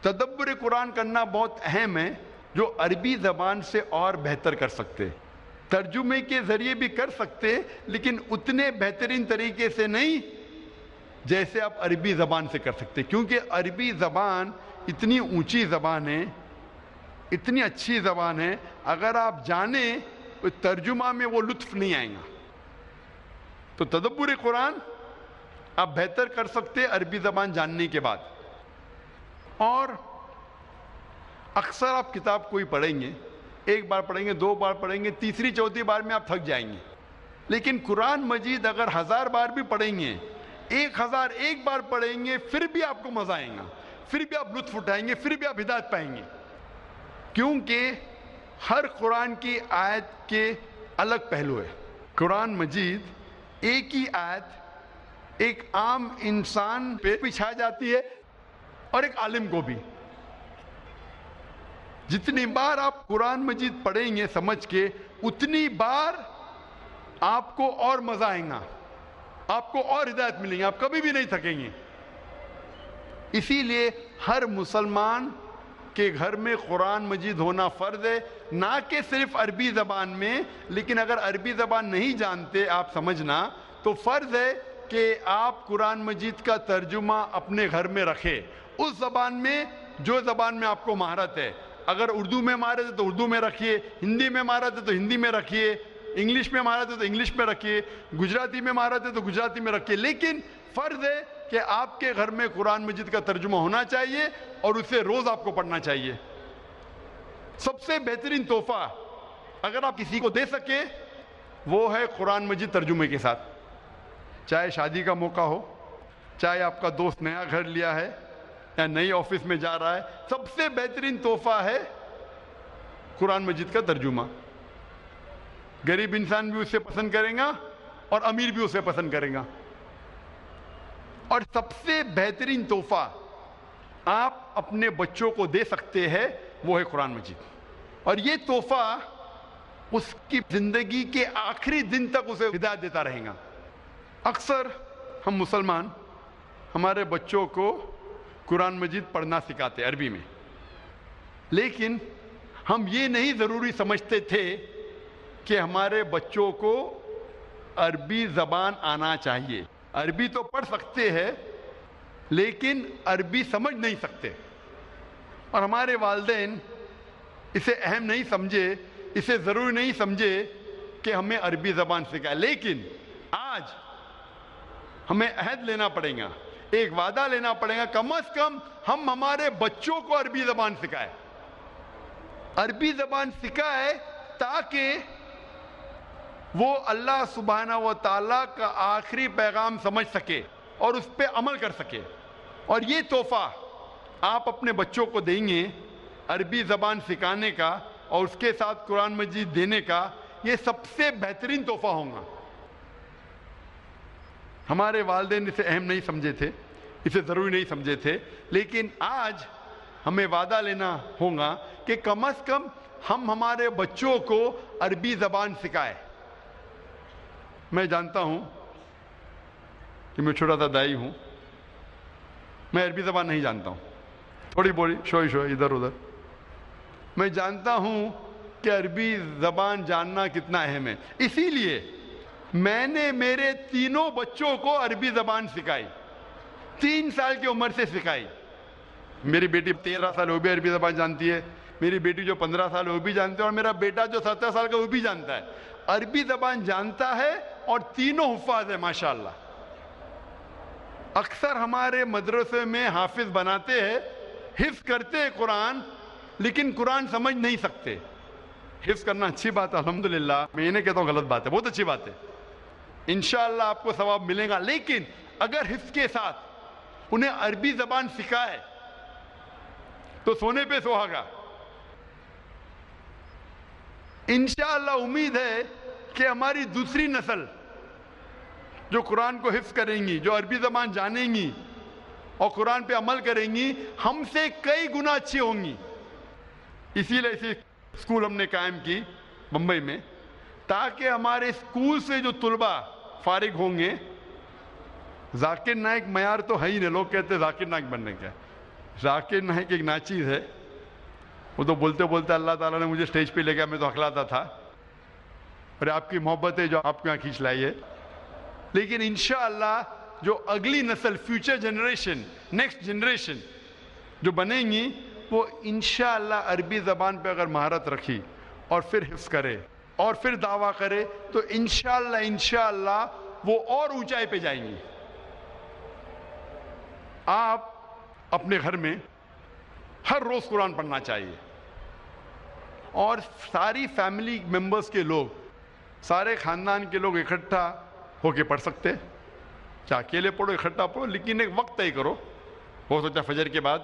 تدبر قرآن کرنا بہت اہم ہے، جو عربی زبان سے اور بہتر کر سکتے، ترجمے کے ذریعے بھی کر سکتے لیکن اتنے بہترین طریقے سے نہیں جیسے آپ عربی زبان سے کر سکتے، کیونکہ عربی زبان اتنی اونچی زبان ہے، اتنی اچھی زبان ہے، اگر آپ جانیں تو ترجمہ میں وہ لطف نہیں آئے گا۔ تو تدبر قرآن آپ بہتر کر سکتے عربی زبان جاننے کے بعد۔ اور اکثر آپ کتاب کوئی پڑھیں گے، ایک بار پڑھیں گے، دو بار پڑھیں گے، تیسری چوتھی بار میں آپ تھک جائیں گے، لیکن قرآن مجید اگر 1000 بار بھی پڑھیں گے، 1001 بار پڑھیں گے، پھر بھی آپ کو مزہ آئے گا، پھر بھی آپ لطف اٹھائیں گے، پھر بھی آپ ہدایت پائیں گے، کیونکہ ہر قرآن کی آیت کے الگ پہلو ہے۔ قرآن مجید ایک ہی آیت ایک عام انسان پہ بھی چھا جاتی ہے اور ایک عالم کو بھی۔ جتنی بار آپ قرآن مجید پڑھیں گے سمجھ کے، اتنی بار آپ کو اور مزہ آئے گا، آپ کو اور ہدایت ملیں گی، آپ کبھی بھی نہیں تھکیں گے۔ اسی لیے ہر مسلمان کے گھر میں قرآن مجید ہونا فرض ہے، نہ کہ صرف عربی زبان میں، لیکن اگر عربی زبان نہیں جانتے آپ سمجھنا، تو فرض ہے کہ آپ قرآن مجید کا ترجمہ اپنے گھر میں رکھیں، اس زبان میں جو زبان میں آپ کو مہارت ہے۔ اگر اردو میں مہارت ہے تو اردو میں رکھیے، ہندی میں مہارت ہے تو ہندی میں رکھیے، انگلش میں مہارت ہے تو انگلش میں رکھیے، گجراتی میں مہارت ہے تو گجراتی میں رکھیے، لیکن فرض ہے کہ آپ کے گھر میں قرآن مجید کا ترجمہ ہونا چاہیے اور اسے روز آپ کو پڑھنا چاہیے۔ سب سے بہترین تحفہ اگر آپ کسی کو دے سکے وہ ہے قرآن مجید ترجمے کے ساتھ، چاہے شادی کا موقع ہو، چاہے آپ کا دوست نیا گھر لیا ہے یا نئی آفس میں جا رہا ہے، سب سے بہترین تحفہ ہے قرآن مجید کا ترجمہ۔ غریب انسان بھی اسے پسند کرے گا اور امیر بھی اسے پسند کرے گا۔ اور سب سے بہترین تحفہ آپ اپنے بچوں کو دے سکتے ہیں وہ ہے قرآن مجید، اور یہ تحفہ اس کی زندگی کے آخری دن تک اسے ہدایت دیتا رہے گا۔ اکثر ہم مسلمان ہمارے بچوں کو قرآن مجید پڑھنا سکھاتے عربی میں، لیکن ہم یہ نہیں ضروری سمجھتے تھے کہ ہمارے بچوں کو عربی زبان آنا چاہیے۔ عربی تو پڑھ سکتے ہیں لیکن عربی سمجھ نہیں سکتے، اور ہمارے والدین اسے اہم نہیں سمجھے، اسے ضروری نہیں سمجھے کہ ہمیں عربی زبان سکھائے۔ لیکن آج ہمیں عہد لینا پڑے گا، ایک وعدہ لینا پڑے گا، کم از کم ہم ہمارے بچوں کو عربی زبان سکھائے، عربی زبان سکھائے تاکہ وہ اللہ سبحانہ و تعالیٰ کا آخری پیغام سمجھ سکے اور اس پہ عمل کر سکے۔ اور یہ تحفہ آپ اپنے بچوں کو دیں گے عربی زبان سکھانے کا اور اس کے ساتھ قرآن مجید دینے کا، یہ سب سے بہترین تحفہ ہوگا۔ ہمارے والدین اسے اہم نہیں سمجھے تھے، اسے ضروری نہیں سمجھے تھے، لیکن آج ہمیں وعدہ لینا ہوگا کہ کم از کم ہم ہمارے بچوں کو عربی زبان سکھائے۔ میں جانتا ہوں کہ میں چھوٹا سا دائی ہوں، میں عربی زبان نہیں جانتا ہوں، تھوڑی بولی شوئی ادھر ادھر۔ میں جانتا ہوں کہ عربی زبان جاننا کتنا اہم ہے، اسی لیے میں نے میرے تینوں بچوں کو عربی زبان سکھائی، 3 سال کی عمر سے سکھائی۔ میری بیٹی 13 سال وہ بھی عربی زبان جانتی ہے، میری بیٹی جو 15 سال وہ بھی جانتی ہے، اور میرا بیٹا جو 17 سال کا وہ بھی جانتا ہے، عربی زبان جانتا ہے، اور تینوں حفاظ ہیں ماشاءاللہ۔ اکثر ہمارے مدرسے میں حافظ بناتے ہیں، حفظ کرتے ہیں قرآن، لیکن قرآن سمجھ نہیں سکتے۔ حفظ کرنا اچھی بات ہے الحمدللہ، میں انہیں کہتا ہوں غلط بات ہے، بہت اچھی بات ہے، انشاءاللہ آپ کو ثواب ملے گا، لیکن اگر حفظ کے ساتھ انہیں عربی زبان سکھائے تو سونے پہ سہاگا۔ انشاءاللہ امید ہے کہ ہماری دوسری نسل جو قرآن کو حفظ کریں گی، جو عربی زبان جانیں گی اور قرآن پہ عمل کریں گی، ہم سے کئی گنا اچھی ہوں گی۔ اسی لیے اسی اسکول ہم نے قائم کی ممبئی میں، تاکہ ہمارے اسکول سے جو طلباء فارغ ہوں گے، ذاکر نائک معیار تو ہے ہی نہیں، لوگ کہتے ہیں ذاکر نائک بننے کا۔ ذاکر نائک ایک ناچیز ہے، وہ تو بولتے بولتے اللہ تعالیٰ نے مجھے اسٹیج پہ لے گیا، میں تو ہکلاتا تھا، اور آپ کی محبت ہے جو آپ کو یہاں کھینچ لائی ہے۔ لیکن انشاءاللہ جو اگلی نسل، فیوچر جنریشن، نیکسٹ جنریشن جو بنیں گی، وہ انشاءاللہ عربی زبان پہ اگر مہارت رکھی اور پھر حفظ کرے اور پھر دعویٰ کرے تو انشاءاللہ وہ اور اونچائی پہ جائیں گی۔ آپ اپنے گھر میں ہر روز قرآن پڑھنا چاہیے، اور ساری فیملی ممبرز کے لوگ، سارے خاندان کے لوگ اکٹھا ہو کے پڑھ سکتے، چاہے اکیلے پڑھو، اکٹھا پڑھو، لیکن ایک وقت طے کرو، ہو سکتا ہے فجر کے بعد،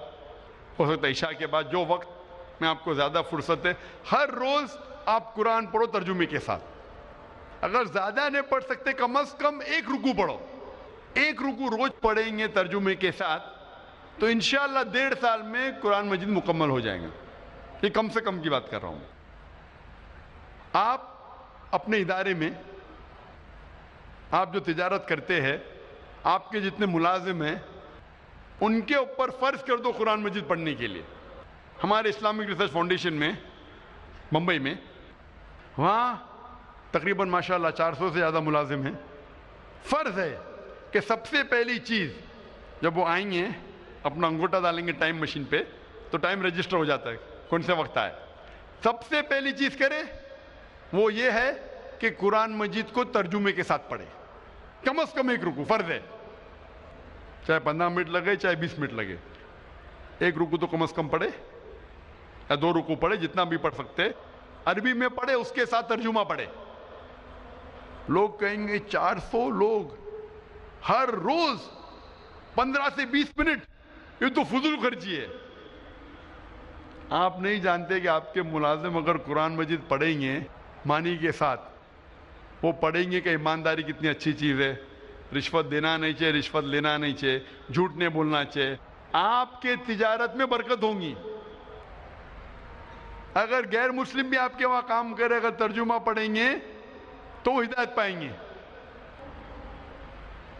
ہو سکتا ہے عشاء کے بعد، جو وقت میں آپ کو زیادہ فرصت ہے، ہر روز آپ قرآن پڑھو ترجمے کے ساتھ۔ اگر زیادہ نہیں پڑھ سکتے، کم از کم ایک رکوع پڑھو، ایک رکوع روز پڑھیں گے ترجمے کے ساتھ، تو انشاءاللہ 1.5 سال میں قرآن مجید مکمل ہو جائیں گے۔ یہ کم سے کم کی بات کر رہا ہوں۔ آپ اپنے ادارے میں، آپ جو تجارت کرتے ہیں، آپ کے جتنے ملازم ہیں، ان کے اوپر فرض کر دو قرآن مجید پڑھنے کے لیے۔ ہمارے اسلامک ریسرچ فاؤنڈیشن میں ممبئی میں، وہاں تقریباً ماشاءاللہ 400 سے زیادہ ملازم ہیں۔ فرض ہے کہ سب سے پہلی چیز جب وہ آئیں گے، اپنا انگوٹھا ڈالیں گے ٹائم مشین پہ، تو ٹائم رجسٹر ہو جاتا ہے کون سے وقت آئے۔ سب سے پہلی چیز کرے وہ یہ ہے کہ قرآن مجید کو ترجمے کے ساتھ پڑھے، کم از کم ایک رکوع، فرض ہے، چاہے 15 منٹ لگے چاہے 20 منٹ لگے، ایک رکوع تو کم از کم پڑھے، یا 2 رکوع پڑھے، جتنا بھی پڑھ سکتے، عربی میں پڑھے، اس کے ساتھ ترجمہ پڑھے۔ لوگ کہیں گے 400 لوگ ہر روز 15 سے 20 منٹ، یہ تو فضول خرچی ہے۔ آپ نہیں جانتے کہ آپ کے ملازم اگر قرآن مجید پڑھیں گے معنی کے ساتھ، وہ پڑھیں گے کہ ایمانداری کتنی اچھی چیز ہے، رشوت دینا نہیں چاہیے، رشوت لینا نہیں چاہیے، جھوٹ نہیں بولنا چاہیے، آپ کے تجارت میں برکت ہوں گی۔ اگر غیر مسلم بھی آپ کے وہاں کام کرے، اگر ترجمہ پڑھیں گے تو وہ ہدایت پائیں گے۔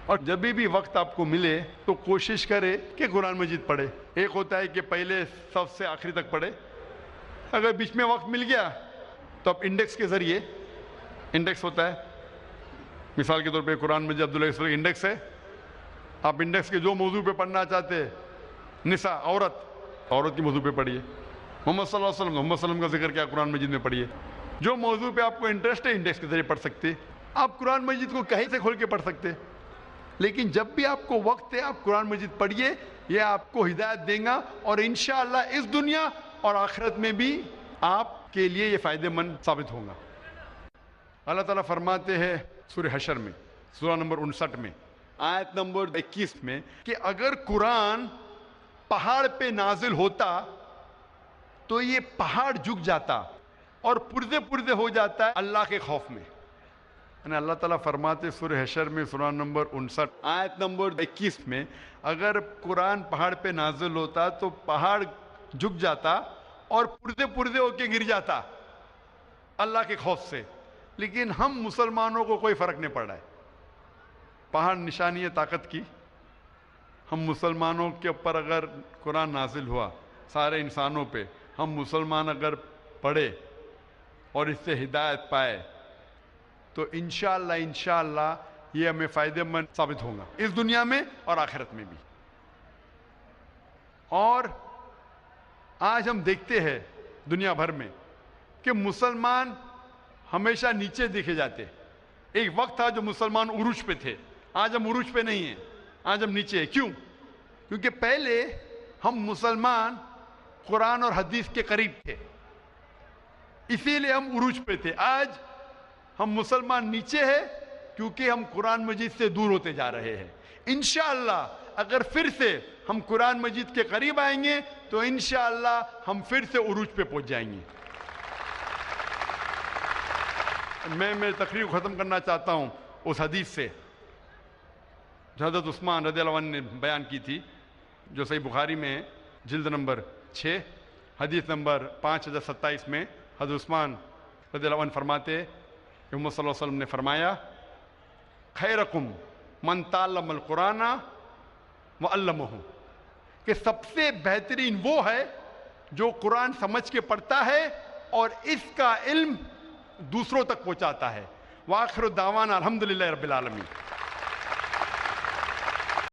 اور جب بھی وقت آپ کو ملے تو کوشش کرے کہ قرآن مجید پڑھے۔ ایک ہوتا ہے کہ پہلے صف سے آخری تک پڑھے، اگر بیچ میں وقت مل گیا تو آپ انڈیکس کے ذریعے، انڈیکس ہوتا ہے مثال کے طور پہ قرآن مجید عبداللہ اسلام انڈیکس ہے، آپ انڈیکس کے جو موضوع پہ پڑھنا چاہتے ہیں، نساء، عورت کی موضوع پہ پڑھیے، محمد صلی اللہ علیہ وسلم، محمد صلی اللہ علیہ وسلم کا ذکر کیا قرآن مجید میں پڑھیے، جو موضوع پہ آپ کو انٹرسٹ ہے انڈیکس کے ذریعے پڑھ سکتے۔ آپ قرآن مجید کو کہیں سے کھول کے پڑھ سکتے، لیکن جب بھی آپ کو وقت ہے آپ قرآن مجید پڑھیے، یہ آپ کو ہدایت دیں گا، اور انشاءاللہ اس دنیا اور آخرت میں بھی آپ کے لیے یہ فائدہ مند ثابت ہوگا۔ اللہ تعالیٰ فرماتے ہیں سورہ حشر میں، سورہ نمبر 59 میں، آیت نمبر 21 میں، کہ اگر قرآن پہاڑ پہ نازل ہوتا تو یہ پہاڑ جھک جاتا اور پرزے ہو جاتا ہے اللہ کے خوف میں۔ یعنی اللہ تعالیٰ فرماتے سورہ حشر میں، سورہ نمبر 59 آیت نمبر 21 میں، اگر قرآن پہاڑ پہ نازل ہوتا تو پہاڑ جھک جاتا اور پرزے ہو کے گر جاتا اللہ کے خوف سے۔ لیکن ہم مسلمانوں کو کوئی فرق نہیں پڑ رہا ہے۔ پہاڑ نشانی ہے طاقت کی، ہم مسلمانوں کے اوپر اگر قرآن نازل ہوا، سارے انسانوں پہ، ہم مسلمان اگر پڑھے اور اس سے ہدایت پائے تو انشاءاللہ یہ ہمیں فائدہ مند ثابت ہوگا، اس دنیا میں اور آخرت میں بھی۔ اور آج ہم دیکھتے ہیں دنیا بھر میں کہ مسلمان ہمیشہ نیچے دیکھے جاتے۔ ایک وقت تھا جو مسلمان عروج پہ تھے، آج ہم عروج پہ نہیں ہیں، آج ہم نیچے ہیں۔ کیوں؟ کیونکہ پہلے ہم مسلمان قرآن اور حدیث کے قریب تھے، اسی لیے ہم عروج پہ تھے۔ آج ہم مسلمان نیچے ہیں کیونکہ ہم قرآن مجید سے دور ہوتے جا رہے ہیں۔ انشاءاللہ اگر پھر سے ہم قرآن مجید کے قریب آئیں گے تو انشاءاللہ ہم پھر سے عروج پہ پہنچ جائیں گے۔ میں میری تقریر کو ختم کرنا چاہتا ہوں اس حدیث سے جو حضرت عثمان رضی اللہ عنہ نے بیان کی تھی، جو صحیح بخاری میں ہے، جلد نمبر 6 حدیث نمبر 5027 میں حضرت عثمان رضی اللہ عنہ فرماتے کہ محمد صلی اللہ علیہ وسلم نے فرمایا خیرکم من تعلم القرآن وعلمہ، کہ سب سے بہترین وہ ہے جو قرآن سمجھ کے پڑھتا ہے اور اس کا علم دوسروں تک پہنچاتا ہے۔ وآخر دعوانا الحمدللہ رب العالمین۔